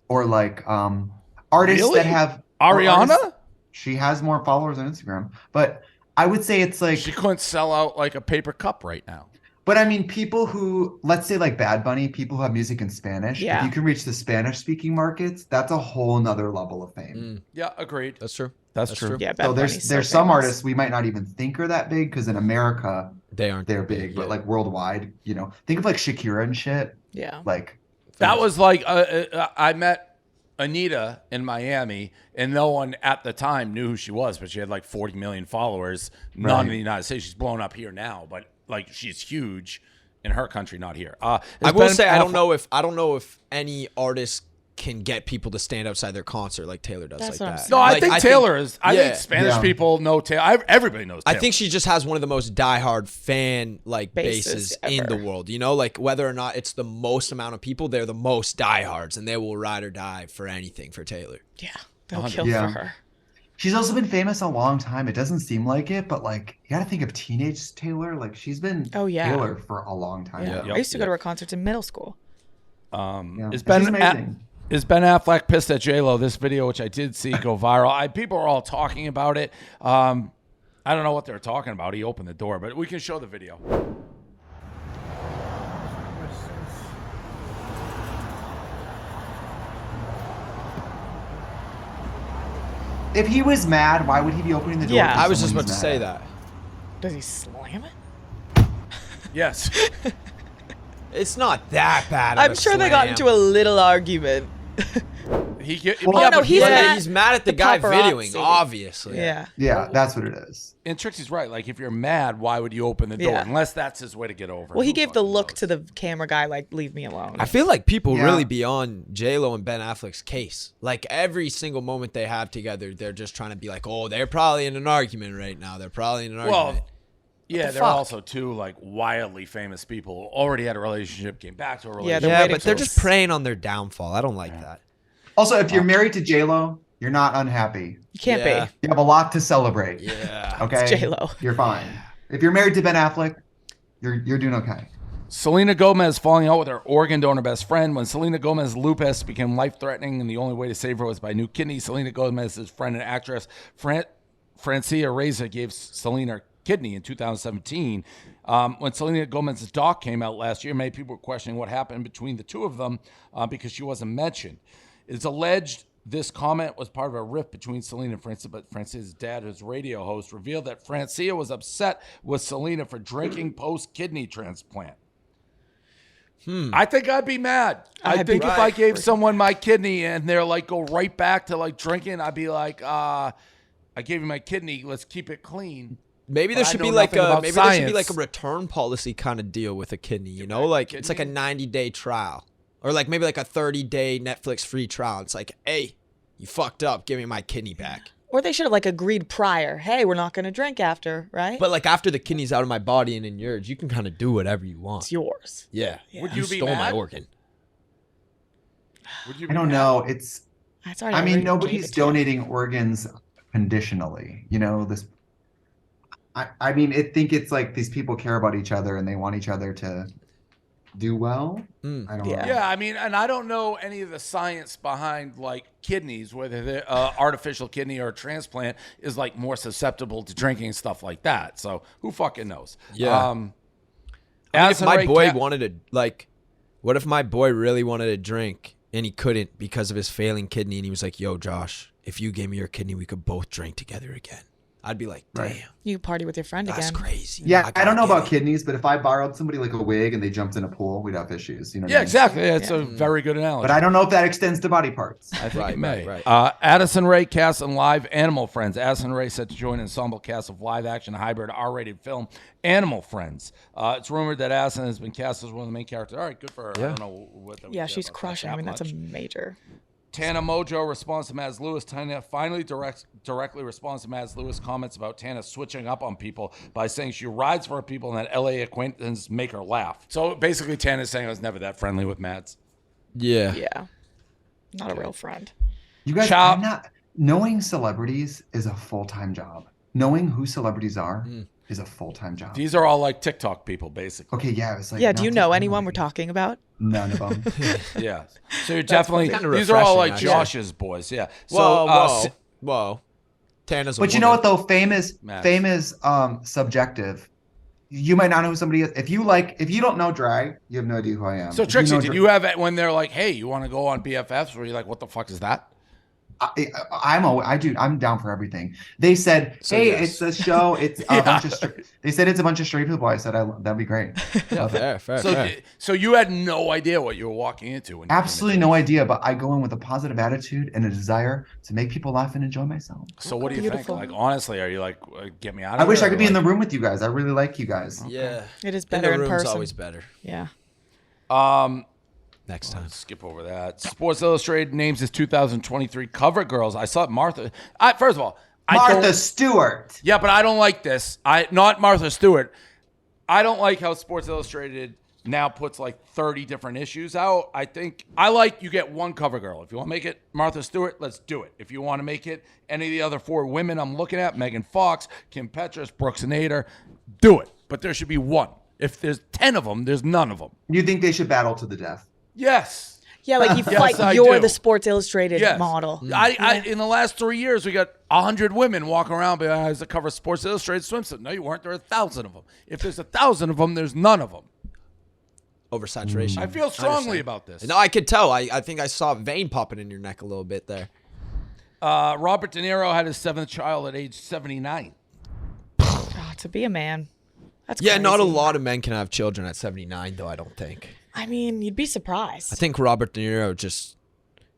or like artists Really? that have Ariana? artists- she has more followers on Instagram. But I would say it's like she couldn't sell out like a paper cup right now. but I mean people who let's say like Bad Bunny, people who have music in Spanish. Yeah. If you can reach the Spanish speaking markets, that's a whole nother level of fame. Yeah, agreed. That's true. That's true. Yeah, Bad So Bunny's there's some famous. artists we might not even think are that big because in America They aren't. they're that big, but yeah. like worldwide, you know, think of like Shakira and shit. Yeah. Like That was like I met Anita in Miami, and no one at the time knew who she was, but she had like 40 million followers. None Right. in the United States. She's blown up here now, but like she's huge in her country, not here. I will say I don't know if any artist can get people to stand outside their concert like Taylor does. That's like what I'm that. saying. No, Like, I think Taylor is. I yeah. think Spanish Yeah. people know Taylor. Everybody knows I Taylor. think she just has one of the most diehard fan like Bases bases in the ever. world. You know, like whether or not it's the most amount of people, they're the most diehards, and they will ride or die for anything for Taylor. Yeah. They'll kill Yeah. for her. she's also been famous a long time. It doesn't seem like it, but like you got to think of teenage Taylor. Like she's been Oh, yeah. Taylor for a long time. Yeah. now. I used to go to her concerts in middle school. Yeah. Is She's Ben amazing. is Ben Affleck pissed at JLo? This video, which I did see go viral. People are all talking about it. I don't know what they're talking about. He opened the door, but we can show the video. If he was mad, why would he be opening the door? Yeah. for I was just someone about he's to say mad at? that. Does he slam it? Yes. It's not that bad. I'm sure they got into a little argument. He get, Well, yeah, no, but he's But mad- he's mad at the the guy paparazzi. videoing, obviously. Yeah. Yeah, that's what it is. and Trixie's right. Like, if you're mad, why would you open the door? Yeah. Unless that's his way to get over. Well, he Who gave the fucking look knows? to the camera guy, like, leave me alone. I feel like people Yeah. really be on JLo and Ben Affleck's case. Like every single moment they have together, they're just trying to be like, oh, they're probably in an argument right now. They're probably in an argument. Well, yeah, the they're fuck? also two like wildly famous people. Already had a relationship, came back to a Yeah, relationship. they're Yeah, waiting but they're for- just preying on their downfall. I don't like that. Also, if you're married to JLo, you're not unhappy. You can't Yeah. You have a lot to celebrate. Yeah. Okay. It's J.Lo. You're fine. If you're married to Ben Affleck, you're doing okay. Selena Gomez falling out with her organ donor best friend. When Selena Gomez's lupus became life-threatening and the only way to save her was by a new kidney, Selena Gomez's friend and actress Francia Reza gave Selena a kidney in 2017. When Selena Gomez's doc came out last year, many people were questioning what happened between the two of them because she wasn't mentioned. It's alleged this comment was part of a rift between Selena and Francia, but Francia's dad, who's a radio host, revealed that Francia was upset with Selena for drinking post-kidney transplant. I think I'd be mad. I I'd think be if I gave someone my kidney and they're like, go right back to like drinking, I'd be like, I gave you my kidney. Let's keep it clean. Maybe But there I should know be like nothing a about maybe there should be science. like a return policy kind of deal with a kidney, you know? Like it's like a 90-day trial. Or like maybe like a 30-day Netflix free trial. It's like, hey, you fucked up, give me my kidney back. Or they should have like agreed prior. Hey, we're not going to drink after, right? But like after the kidney's out of my body and in yours, you can kind of do whatever you want. It's yours. Yeah. Would you be stole my mad? organ. Would you I don't know. It's. That's already I mean, already nobody's gave it to you. donating organs conditionally. You know this. I mean, I think it's like these people care about each other and they want each other to do well. I don't know. Yeah, I mean, and I don't know any of the science behind like kidneys, whether the artificial kidney or a transplant is like more susceptible to drinking and stuff like that. So who fucking knows? Yeah. I mean, if Addison my Rae boy Cat- wanted to like, what if my boy really wanted to drink and he couldn't because of his failing kidney, and he was like, "Yo, Josh, if you gave me your kidney, we could both drink together again." I'd be like, "Damn, You party with your friend that's again. crazy." Yeah, I don't know gotta about kidneys, but if I borrowed somebody like a wig and they jumped in a pool, we'd have issues. You know? what Yeah, I mean? exactly. That's a very good analogy. But I don't know if that extends to body parts. I think Right, it may. right. Addison Rae casts in live Animal Friends. Addison Rae set to join ensemble cast of live-action hybrid R-rated film Animal Friends. It's rumored that Addison has been cast as one of the main characters. All right, good for her. I don't know what that would Yeah, say she's about that crushing. I mean, that's much. a major. Tana Mojo responds to Mads Lewis. Tana finally directly responds to Mads Lewis' comments about Tana switching up on people by saying she rides for people and that LA acquaintance make her laugh. So basically, Tana's saying I was never that friendly with Mads. Yeah. Yeah. Not a real friend. You guys, Chop. I'm not knowing celebrities is a full-time job. Knowing who celebrities are is a full-time job. These are all like TikTok people, basically. Okay, yeah, it's like Yeah, do not you know to- anyone we're talking about? None of them. Yeah. So you're definitely, kinda these are all refreshing, like actually. Josh's boys. Yeah. So, Whoa. Tana's a But you know woman. what though? Fame is subjective. You might not know who somebody is. If you don't know drag, you have no idea who I am. So If Trixie, know did dra- you have it when they're like, "Hey, you want to go on BFFs?" Were you like, "What the fuck is that?" I'm down for everything. They said, So "Hey, yes. it's a show. It's a bunch of." They said it's a bunch of straight people. I said, "That'd be great." Yeah, fair. So you had no idea what you were walking into. When you came Absolutely no idea, but I go in with a positive attitude and a desire to make people laugh and enjoy myself. So what do you Beautiful. think? Like, honestly, are you like, get me out of I here? wish I or could be in the like- room with you guys. I really like you guys. Yeah. It is better in room's person. always better. Yeah. Next time. Let's skip over that. Sports Illustrated names its 2023 cover girls. I saw Martha. First of all, I Martha don't- Stewart. Yeah, but I don't like this. Not Martha Stewart. I don't like how Sports Illustrated now puts like 30 different issues out. I like you get one cover girl. If you want to make it Martha Stewart, let's do it. If you want to make it any of the other 4 women I'm looking at, Megan Fox, Kim Petras, Brooks and Nader, do it. But there should be one. If there's 10 of them, there's none of them. You think they should battle to the death? Yes. Yeah, like you Yes, like I you're do. the Sports Illustrated Yes. model. I in the last 3 years, we got 100 women walking around as the cover of Sports Illustrated swimsuit. No, you weren't. There are 1,000 of them. If there's 1,000 of them, there's none of them. Oversaturation. I feel strongly understand. about this. No, I could tell. I think I saw a vein popping in your neck a little bit there. Robert De Niro had his 7th child at age 79. Oh, to be a man. That's Yeah, not a crazy. lot of men can have children at 79, though, I don't think. I mean, you'd be surprised. I think Robert De Niro just,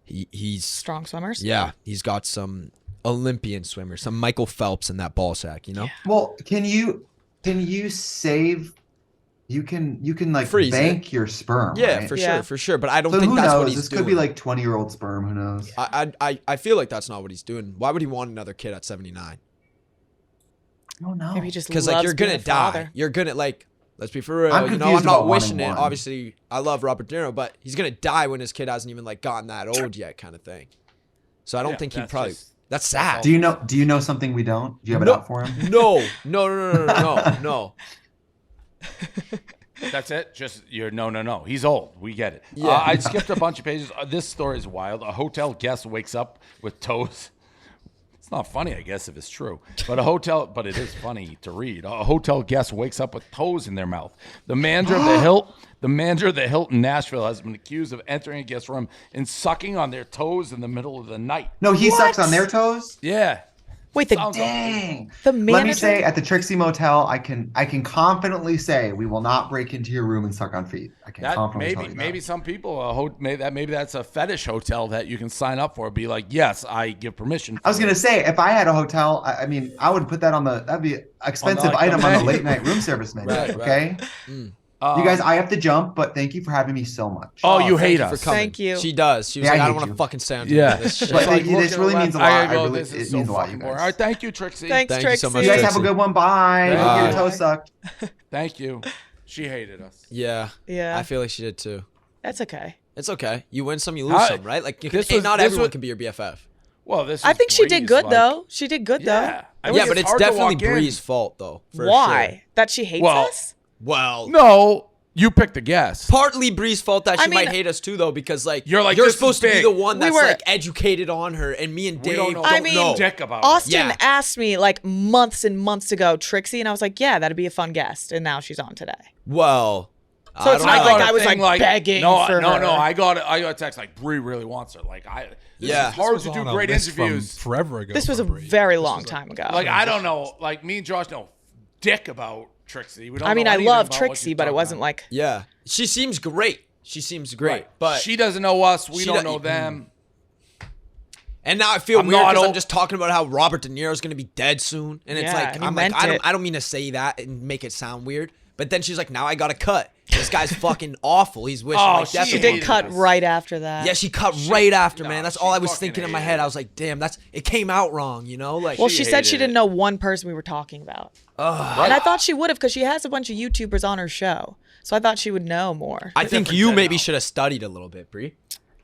he's... Strong swimmers? Yeah, he's got some Olympian swimmers, some Michael Phelps in that ball sack, you know? Well, can you save? You can like Freeze bank your sperm. Yeah, right? for sure. But I don't So think who that's knows? what he's This doing. could be like 20-year-old sperm. Who knows? I feel like that's not what he's doing. Why would he want another kid at 79? I don't know. Maybe he just Because loves like you're being gonna a die. father. You're gonna like. Let's be for real. I'm I'm confused not about one wishing and it. one. Obviously, I love Robert De Niro, but he's gonna die when his kid hasn't even like gotten that old yet, kind of thing. So I don't think he'd that's probably. just- That's sad. Do you know something we don't? Do you have it out for him? No. That's it? Just you're no. He's old. We get it. Yeah. I skipped a bunch of pages. This story is wild. A hotel guest wakes up with toes. It's not funny, I guess, if it's true. But it is funny to read. A hotel guest wakes up with toes in their mouth. The manager of the Hilton Nashville has been accused of entering a guest room and sucking on their toes in the middle of the night. No, he sucks on their toes. Yeah. Wait, the Dang. the Let me manager. say, at the Trixie Motel, I can confidently say we will not break into your room and suck on feet. I can That confidently tell you that. maybe some people maybe that's a fetish hotel that you can sign up for. Be like, yes, I give permission. I was gonna say, if I had a hotel, I mean, I would put that that'd be an expensive item on the late night room service menu. Okay. You guys, I have to jump, but thank you for having me so much. Oh, you hate us. Thank you. She does. She was Yeah, like, I I hate don't want to you. fucking sound this shit. But Like, this looking really left, means a I lot. gotta go, It this is means so a lot, you fucking boring. guys. All right, thank you, Trixie. Thanks, Thank you Trixie. so much, You guys Trixie. have a good one. Bye. Don't get your toe sucked. Thank you. She hated us. Yeah. Yeah. I feel like she did too. That's okay. It's okay. You win some, you lose some, right? Like, not everyone can be your BFF. Well, this. I is think she did Bree's, good like- though. She did good Yeah. I though. mean, Yeah, but it's hard to definitely walk in. Bree's fault though. For Why? Sure. That she hates Well, us? Well, No, you picked the guest. partly Bree's fault that I she might mean- hate us too, though, because You're like, you're this is supposed to be big. the one We that's were- like educated on her, and me and We Dave don't know. don't I mean, know. Dick about her. Austin Yeah. asked me like months and months ago, Trixie, and I was like, yeah, that'd be a fun guest. And now she's on today. Well, So it's don't not know. like I was thing like begging no, for no, her. no. I got a text like Bree really wants her. Like this Yeah. is hard This to was do on a great list from interviews. forever ago. This was a for Bree. very This long was time ago. Like I don't know. Like me and Josh know dick about Trixie. We don't I mean, know I anything love about what Trixie, she's but it talking wasn't about. like Yeah, she seems great. She seems great, Right. but she doesn't know us. We She don't do- know them. And now I feel I'm weird not because I'm o- just talking about how Robert De Niro's gonna be dead soon, and it's Yeah, like and he I'm like meant it. I don't mean to say that and make it sound weird, but then she's like, now I gotta cut. This guy's fucking awful. He's wishing Oh, like she death she upon did hated me. cut us. right after that. Yeah, she cut right after, no, man. That's she all I was fucking thinking in my hated head. it. I was like, damn, it came out wrong, you know? Like, Well, she said she hated didn't it. know one person we were talking about. And I thought she would have because she has a bunch of YouTubers on her show. So I thought she would know more. I think different you then, maybe though. should have studied a little bit, Bree.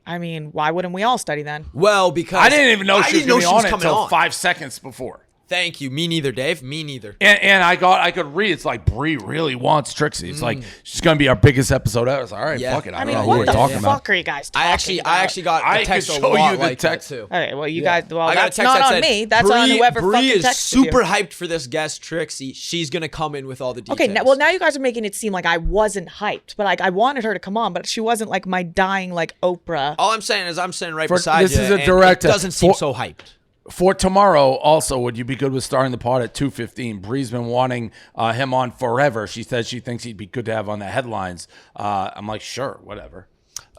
I mean, why wouldn't we all study then? Well, because I didn't even know she was didn't know going to be on it coming until on. 5 seconds before. Thank you. Me neither, Dave. Me neither. And I could read. It's like Bree really wants Trixie. It's like she's gonna be our biggest episode ever. It's like, all right, Yeah. fuck it. I I don't mean, know who what we're the talking fuck about. are you guys talking I actually got I a could text a show lot you the like text. that too. All right, well, you Yeah. guys, well, I got a that's text not that on said, me. That's on whoever Bree fucking is texted super you. hyped for this guest, Trixie. She's gonna come in with all the details. Okay, well, now you guys are making it seem like I wasn't hyped, but like I wanted her to come on, but she wasn't like my dying like Oprah. All I'm saying is I'm sitting right For- beside this you. is a and direct- It doesn't seem for- so hyped. For tomorrow, also, would you be good with starting the pod at 2:15? Bree's been wanting him on forever. She says she thinks he'd be good to have on the headlines. I'm like, sure, whatever.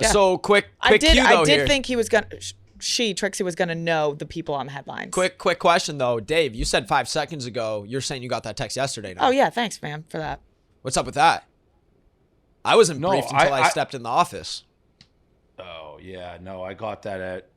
Yeah. So quick I cue though did here. think he was gonna. Trixie was gonna know the people on the headlines. Quick question though, Dave. You said 5 seconds ago. You're saying you got that text yesterday. Now. Oh yeah, thanks, man, for that. What's up with that? I wasn't No, briefed until I I- stepped in the office. Oh yeah, no, I got that at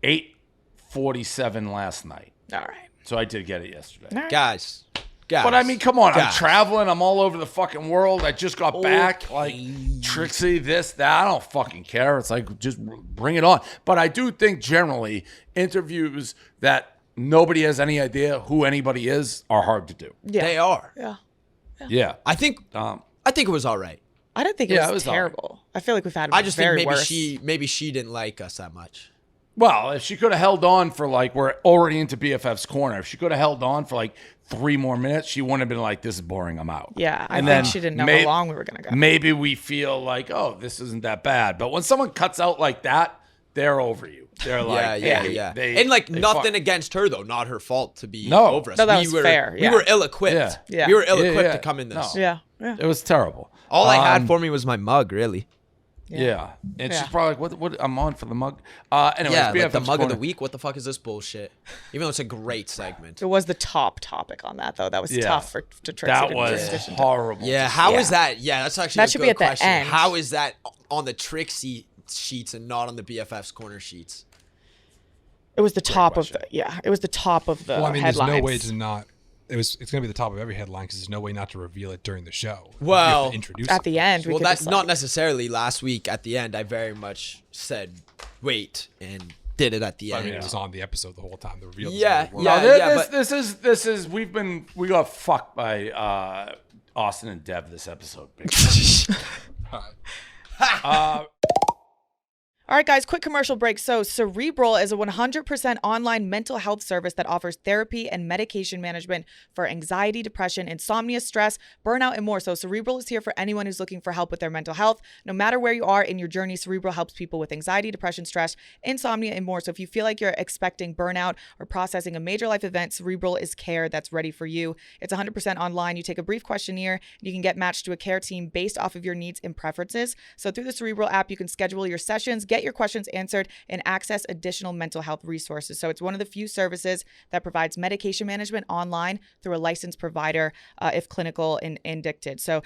8:47 last night. All right. So I did get it yesterday. Guys. But I mean, come on, I'm Guys. traveling. I'm all over the fucking world. I just got back. Like Trixie, this, that. I don't fucking care. It's like just bring it on. But I do think generally interviews that nobody has any idea who anybody is are hard to do. Yeah. They are. Yeah. Yeah. I think it was all right. I don't think Yeah, it it was was all right. terrible. I feel like we've had. I just think very worse. maybe she didn't like us that much. Well, if she could have held on for like, we're already into BFF's corner. If she could have held on for like 3 more minutes, she wouldn't have been like, this is boring, I'm out. Yeah, I And think then she didn't know may- how long we were gonna go. Maybe we feel like, oh, this isn't that bad. But when someone cuts out like that, they're over you. They're like, yeah. they- and like they nothing fuck. against her though, not her fault to be No. over us. No, that we was were, fair, We yeah. were ill-equipped. Yeah. Yeah. We were ill-equipped Yeah, to come in this. no. Yeah. Yeah. It was terrible. All I had for me was my mug, really. Yeah. And Yeah. she's probably like, what I'm on for the mug. Anyways, Yeah, like the BFF's mug of the corner. week. What the fuck is this bullshit? Even though it's a great segment. It was the top topic on that though. That was Yeah. tough to Trixie. That to was transition to. horrible. Yeah, how is Yeah. that? Yeah, that's actually That a should good be at the question. end. How is that on the Trixie sheets and not on the BFF's corner sheets? It was the top of the It was the top of the Well, I mean, headlines. there's no way to not. It's going to be the top of every headline because there's no way not to reveal it during the show. You have Well, to introduce at it. the end. We Well, could that's just, not like- necessarily last week at the end. I very much said wait and did it at the I end. mean, it was on the episode the whole time. The reveal. Yeah, was yeah. No, but this is we got fucked by Austin and Deb this episode. Big time. All right, guys, quick commercial break. So Cerebral is a 100% online mental health service that offers therapy and medication management for anxiety, depression, insomnia, stress, burnout, and more. So Cerebral is here for anyone who's looking for help with their mental health. No matter where you are in your journey, Cerebral helps people with anxiety, depression, stress, insomnia, and more. So if you feel like you're expecting burnout or processing a major life event, Cerebral is care that's ready for you. It's 100% online. You take a brief questionnaire, and you can get matched to a care team based off of your needs and preferences. So through the Cerebral app, you can schedule your sessions, get your questions answered, and access additional mental health resources. So it's one of the few services that provides medication management online through a licensed provider if clinical and dictated. So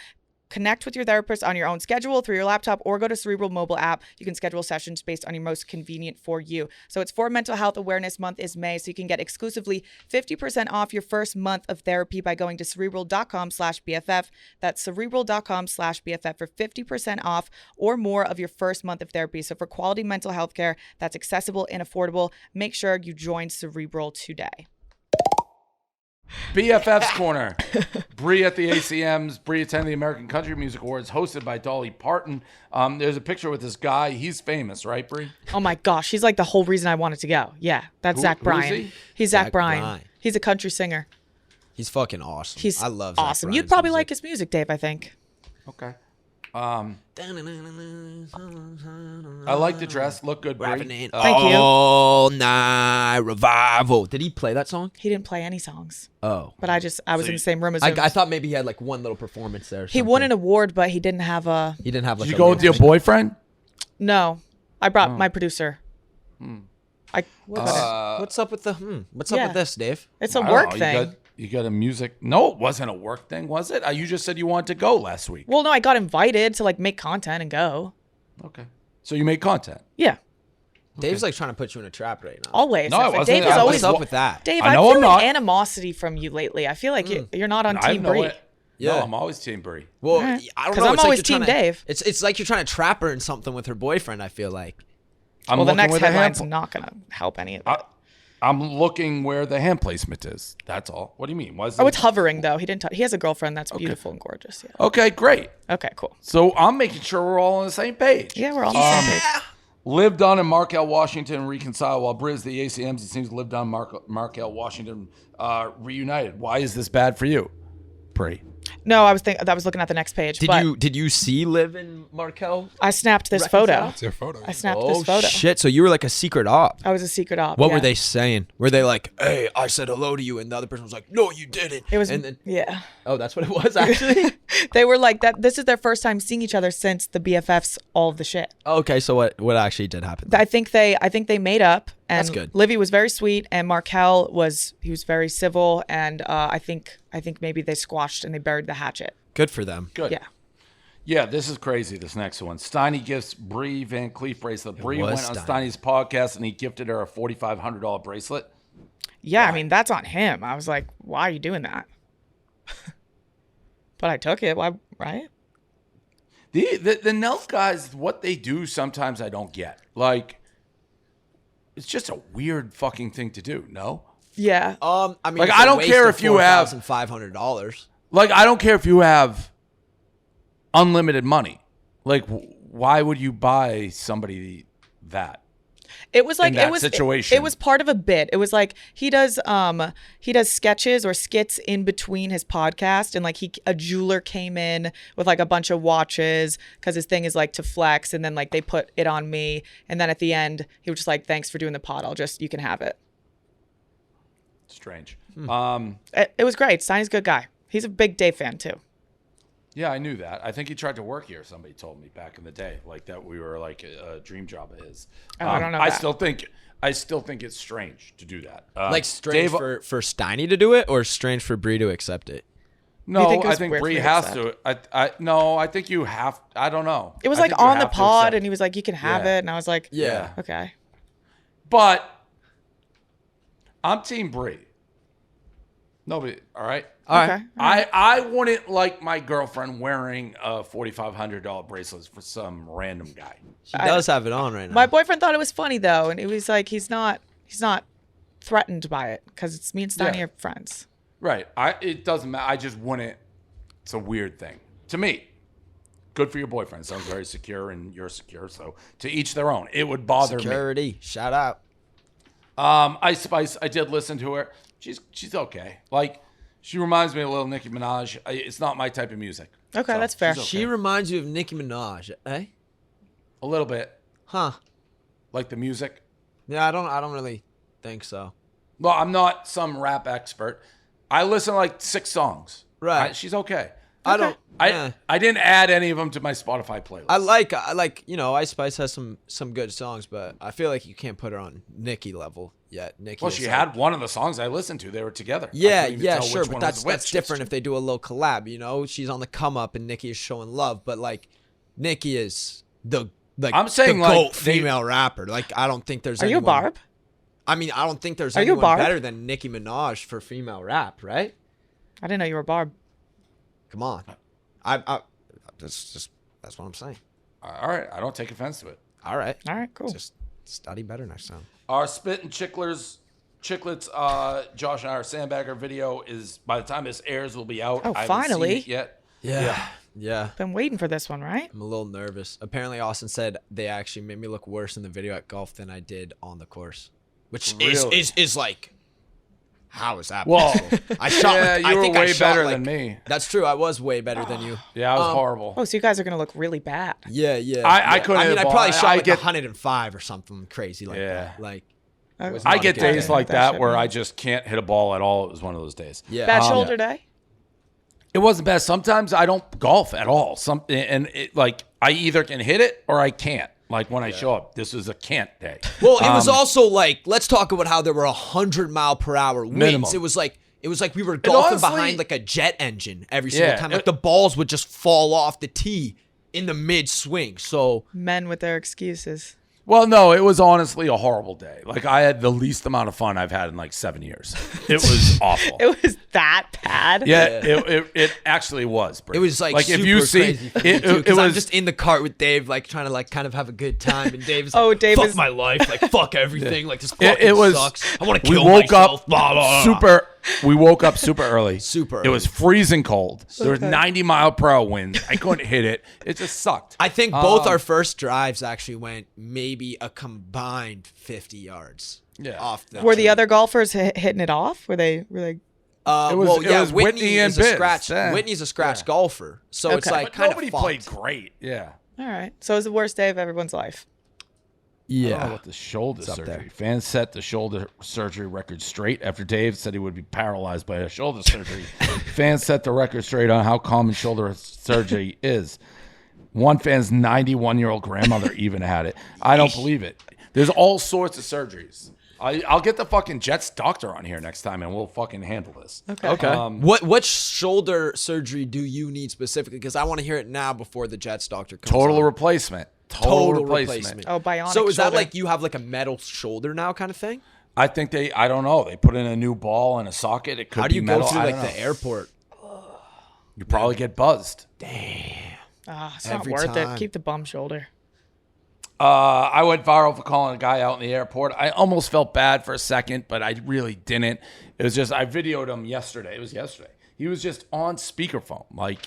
connect with your therapist on your own schedule through your laptop or go to Cerebral mobile app. You can schedule sessions based on your most convenient for you. So it's for Mental Health Awareness Month is May. So you can get exclusively 50% off your first month of therapy by going to cerebral.com/BFF. That's cerebral.com/BFF for 50% off or more of your first month of therapy. So for quality mental health care that's accessible and affordable, make sure you join Cerebral today. BFFs Corner. Bree at the ACMs. Bree attended the American Country Music Awards, hosted by Dolly Parton. There's a picture with this guy. He's famous, right, Bree? Oh my gosh, he's like the whole reason I wanted to go. Yeah, that's Zach Bryan. He's Zach Bryan. He's a country singer. He's fucking awesome. He's I love Zach awesome. Bryan's You'd probably music. like his music, Dave, I think. Okay. I like the dress. Look good, Bree. Thank you. All night revival. Did he play that song? He didn't play any songs. Oh. But I was in the same room as him. I thought maybe he had like one little performance there. Or He won an award, but he didn't have a... He didn't have like Did you go with your boyfriend? No. I brought my producer. What's up with the... What's up with this, Dave? It's a work thing. You got a music... No, it wasn't a work thing, was it? You just said you wanted to go last week. Well, no, I got invited to like make content and go. Okay. So you made content? Yeah. Dave's like trying to put you in a trap right now. Always. No, I wasn't. Dave is always... What's up with that? Dave, I I know feel I'm like not. animosity from you lately. I feel like you're not on I have Team no Bree. way- No, I'm always Team Bree. Well, Alright. I don't 'Cause know. I'm It's like always you're Team trying to- Dave. It's like you're trying to trap her in something with her boyfriend, I feel like. Well, the next where the headline's hand- not going to help any of it. I'm looking where the hand placement is. That's all. What do you mean? Why is Oh, it- it's hovering though. He has a girlfriend that's beautiful and gorgeous. Yeah. Okay, great. Okay, cool. So I'm making sure we're all on the same page. Yeah, we're all on the same page. Liv Dunn and Markel Washington reconcile while Briz, the ACMs, it seems Liv Dunn and Markel Washington reunited. Why is this bad for you, Bree? No, I was looking at the next page. Did you see Liv and Markel? I snapped this reconcile? photo. It's their photo. I snapped Oh this photo. shit! So you were like a secret op. I was a secret op. What yeah. were they saying? Were they like, "Hey, I said hello to you," and the other person was like, "No, you didn't." It was And then, yeah. oh, that's what it was actually. They were like that. This is their first time seeing each other since the BFFs. All of the shit. Okay, so what actually did happen? I think they made up. And That's good. Livy was very sweet, and Markel was very civil, and I think maybe they squashed and they buried the hatchet. Good for them. Good. Yeah. Yeah, this is crazy, this next one. Steiny gifts Bree Van Cleef bracelet. Bree was went on Steiny. Steiny's podcast and he gifted her a $4,500 bracelet. Yeah, I mean that's on him. I was like, why are you doing that? But I took it. Why? Right? The Nelf guys, what they do sometimes I don't get. Like, it's just a weird fucking thing to do, no? Yeah. I mean, Like, it's I a don't waste care of if you have- $4,500. Like, I don't care if you have unlimited money. Like, why would you buy somebody that? It was like in that it was situation. It was part of a bit. It was like he does sketches or skits in between his podcast, and like a jeweler came in with like a bunch of watches because his thing is like to flex, and then like they put it on me, and then at the end he was just like, "Thanks for doing the pod. You can have it." Strange. It was great. Steiny's a good guy. He's a big Dave fan too. Yeah, I knew that. I think he tried to work here. Somebody told me back in the day, like that we were like a dream job of his. Oh, I don't know I that. still think it's strange to do that. Like strange for Steiny to do it, or strange for Bree to accept it? No, think it I was think weird for Bree me to has accept? to. No, I think you have. I don't know. It was I like think you on the have to pod, accept and he was like, "You can have Yeah. it," and I was like, Yeah. okay." But I'm Team Bree. Nobody. All right. Okay. I wouldn't like my girlfriend wearing a $4,500 bracelet for some random guy. She does have it on right now. My boyfriend thought it was funny though, and it was like he's not threatened by it because it's me and Steiny Yeah. are friends. Right. It doesn't matter. I just wouldn't. It's a weird thing to me. good for your boyfriend. Sounds very secure, and you're secure. So to each their own. It would bother me. Security. Shout out. Ice Spice, I did listen to her. She's okay. Like, she reminds me of a little Nicki Minaj. It's not my type of music. Okay, So, that's fair. she's okay. She reminds you of Nicki Minaj, eh? A little bit. Huh. Like the music. Yeah, I don't really think so. Well, I'm not some rap expert. I listen to like 6 songs. Right. She's okay. I don't. I didn't add any of them to my Spotify playlist. I like Ice Spice has some good songs, but I feel like you can't put her on Nicki level yet. Nicki. Well, she had one of the songs I listened to. They were together. Yeah, I couldn't even tell sure, which but one that's was which. that's different if they do a little collab. You know, she's on the come up and Nicki is showing love, but like Nicki is I'm saying, the like, GOAT female rapper. Like I don't think there's. Are you a anyone, Barb? I mean, I don't think there's Are you a anyone Barb? better than Nicki Minaj for female rap, right? I didn't know you were a Barb. Come on, that's what I'm saying. All right, I don't take offense to it. All right, cool. Just study better next time. Our Spit and Chicklets, Josh and our Sandbagger video is, by the time this airs, will be out. Oh, I haven't seen finally. it yet. Yeah. Been waiting for this one, right? I'm a little nervous. Apparently, Austin said they actually made me look worse in the video at golf than I did on the course, which Really? is like, how is that Well, possible? I shot. yeah, like, you I were think I way shot, better like- than me. That's true. I was way better than you. Yeah, I was horrible. Oh, so you guys are gonna look really bad. Yeah. I couldn't I mean, hit I the probably ball. shot I like get- 105 or something crazy like that. Like, it was I not a get good days day. like that shit, where man. I just can't hit a ball at all. It was one of those days. Yeah. Bad shoulder day. It wasn't bad. Sometimes I don't golf at all. Like I either can hit it or I can't. Like when I show up, this is a can't day. Well, it was also like, let's talk about how there were 100-mile-per-hour winds. Minimum. It was like we were golfing honestly- behind like a jet engine every single Yeah, time. Like the balls would just fall off the tee in the mid swing. So Men with their excuses. Well, no, it was honestly a horrible day. Like I had the least amount of fun I've had in like 7 years. It was awful. It was that bad. Yeah, it actually was. Bro. it was like if super you see, crazy for me it too, because I'm was just in the cart with Dave, like trying to like kind of have a good time, and Dave's Oh, like, Dave fuck is- my life, like fuck everything, like this it fucking was. sucks. I want to We kill woke myself. up blah, blah, blah. super. We woke up super early. Super It was early. freezing cold. There was Okay. 90-mile-per-hour winds. I couldn't hit it. It just sucked. I think both our first drives actually went maybe a combined 50 yards. Yeah. Off the Were the tee. other golfers hitting it off? Were they? It was- well, it yeah, was Whitney Whitney and is a Biz, scratch. yeah. Whitney's a scratch golfer, so it's Okay. like But kind nobody of played great. Yeah. All right. So it was the worst day of everyone's life. I don't know about the shoulder up surgery. there. Fans set the shoulder surgery record straight after Dave said he would be paralyzed by a shoulder surgery. Fans set the record straight on how common shoulder surgery is. One fan's 91-year-old grandmother even had it. I don't believe it. There's all sorts of surgeries. I'll get the fucking Jets doctor on here next time, and we'll fucking handle this. Okay. What shoulder surgery do you need specifically? Because I want to hear it now before the Jets doctor comes Total on. replacement. Total replacement. Oh, bionic So is that shoulder. like you have like a metal shoulder now kind of thing? I think I don't know. They put in a new ball and a socket. It could How be do you metal. go through I like don't the know. airport? You probably get buzzed. It's Every not worth time. it. Keep the bum shoulder. I went viral for calling a guy out in the airport. I almost felt bad for a second, but I really didn't. It was just I videoed him yesterday. It was yesterday. He was just on speakerphone. Like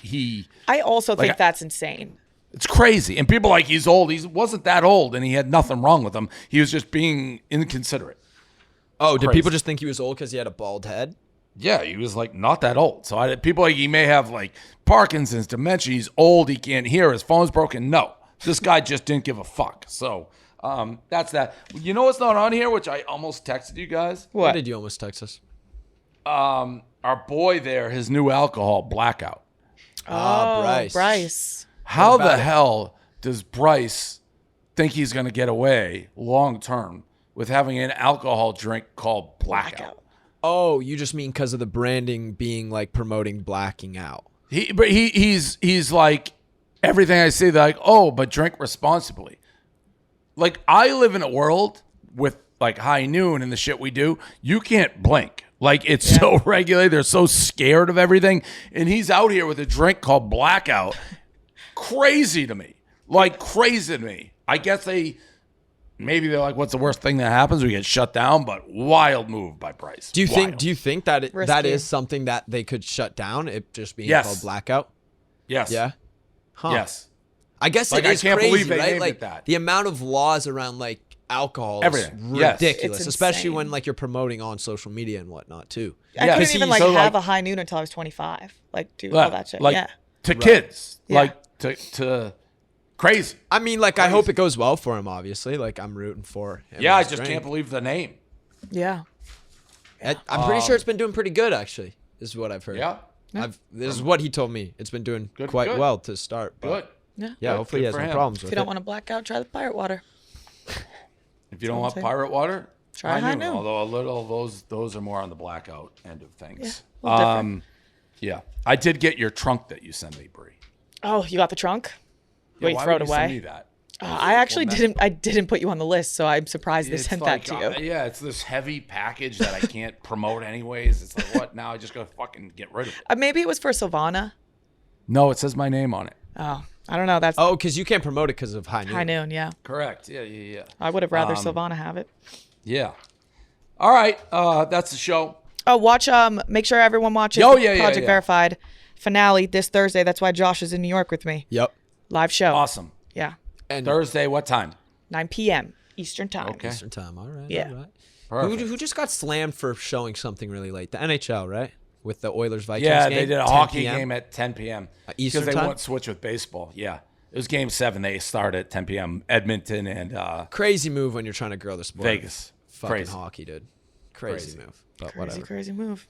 I also think Like, that's insane. it's crazy. And people are like, he's old. He wasn't that old, and he had nothing wrong with him. He was just being inconsiderate. Oh, did Crazy. people just think he was old because he had a bald head? Yeah, he was like not that old. So people like he may have like Parkinson's, dementia. He's old. He can't hear. His phone's broken. No, this guy just didn't give a fuck. So that's that. You know what's not on here, which I almost texted you guys. What did you almost text us? Our boy there, his new alcohol blackout. Bryce. Bryce. How about the it? hell does Bryce think he's going to get away long term with having an alcohol drink called blackout? Oh, you just mean because of the branding being like promoting blacking out. He's like everything I say. They're like, oh, but drink responsibly. Like I live in a world with like high noon and the shit we do. You can't blink. Like it's so regulated. They're so scared of everything. And he's out here with a drink called blackout. Crazy to me. Like crazy to me. I guess maybe they're like, what's the worst thing that happens? We get shut down, but wild move by Bryce. Do you Wild. think that that Risky. is something that they could shut down? It just being Yes. called blackout? Yes. Yeah. Huh. Yes. I guess Like, it I is can't crazy, believe they right? named Like it that. the amount of laws around like alcohol Everything. is Yes. ridiculous, It's especially insane. when like you're promoting on social media and whatnot too. I Yeah. couldn't 'Cause even he- like so, have like- a high noon until I was 25. Like do Yeah, all that shit. like yeah. to kids, Yeah. like to crazy. I mean, like I hope it goes well for him. Obviously, like I'm rooting for him. Yeah, I and his just drink. can't believe the name. Yeah. I'm pretty sure it's been doing pretty good. Actually, is what I've heard. Yeah. This is what he told me. It's been doing Good, quite good. well to start. But Good. Yeah. Yeah, Good. hopefully he Good has for no him. problems If with you don't it. want to black out, try the pirate water. If you don't want saying. pirate water, Try high noon. Although a little those are more on the blackout end of things. Yeah, a little different. Yeah. I did get your trunk that you sent me, Brie. Oh, you got the trunk? Yeah, Wait, why throw would it you send away. me that? I actually didn't. I didn't put you on the list, so I'm surprised they It's sent like, that to you. yeah, it's this heavy package that I can't promote anyways. It's like, what? Now I just gotta fucking get rid of it. Maybe it was for Silvana. No, it says my name on it. Oh, I don't know. That's Oh, because you can't promote it because of high noon. high noon. Yeah, Correct. Yeah. I would have rather Silvana have it. Yeah. All right. That's the show. Oh, watch. Make sure everyone watches. Oh, the yeah, yeah, Project yeah. Verified finale this Thursday. That's why Josh is in New York with me. Yep. Live show. Awesome. Yeah, And Thursday, what time? 9 p.m. Eastern time. Okay. Eastern time. All right. Yeah. All right. Perfect. Who just got slammed for showing something really late? The NHL, right? With the Oilers Vikings Yeah, game. they did a 10 hockey PM. game at 10 p.m. Eastern because they time? won't switch with baseball. Yeah. It was game 7. They started at 10 p.m. Edmonton and Crazy move when you're trying to grow the sport. Vegas. Fucking Crazy. hockey, dude. Crazy move. But Crazy, whatever. crazy move.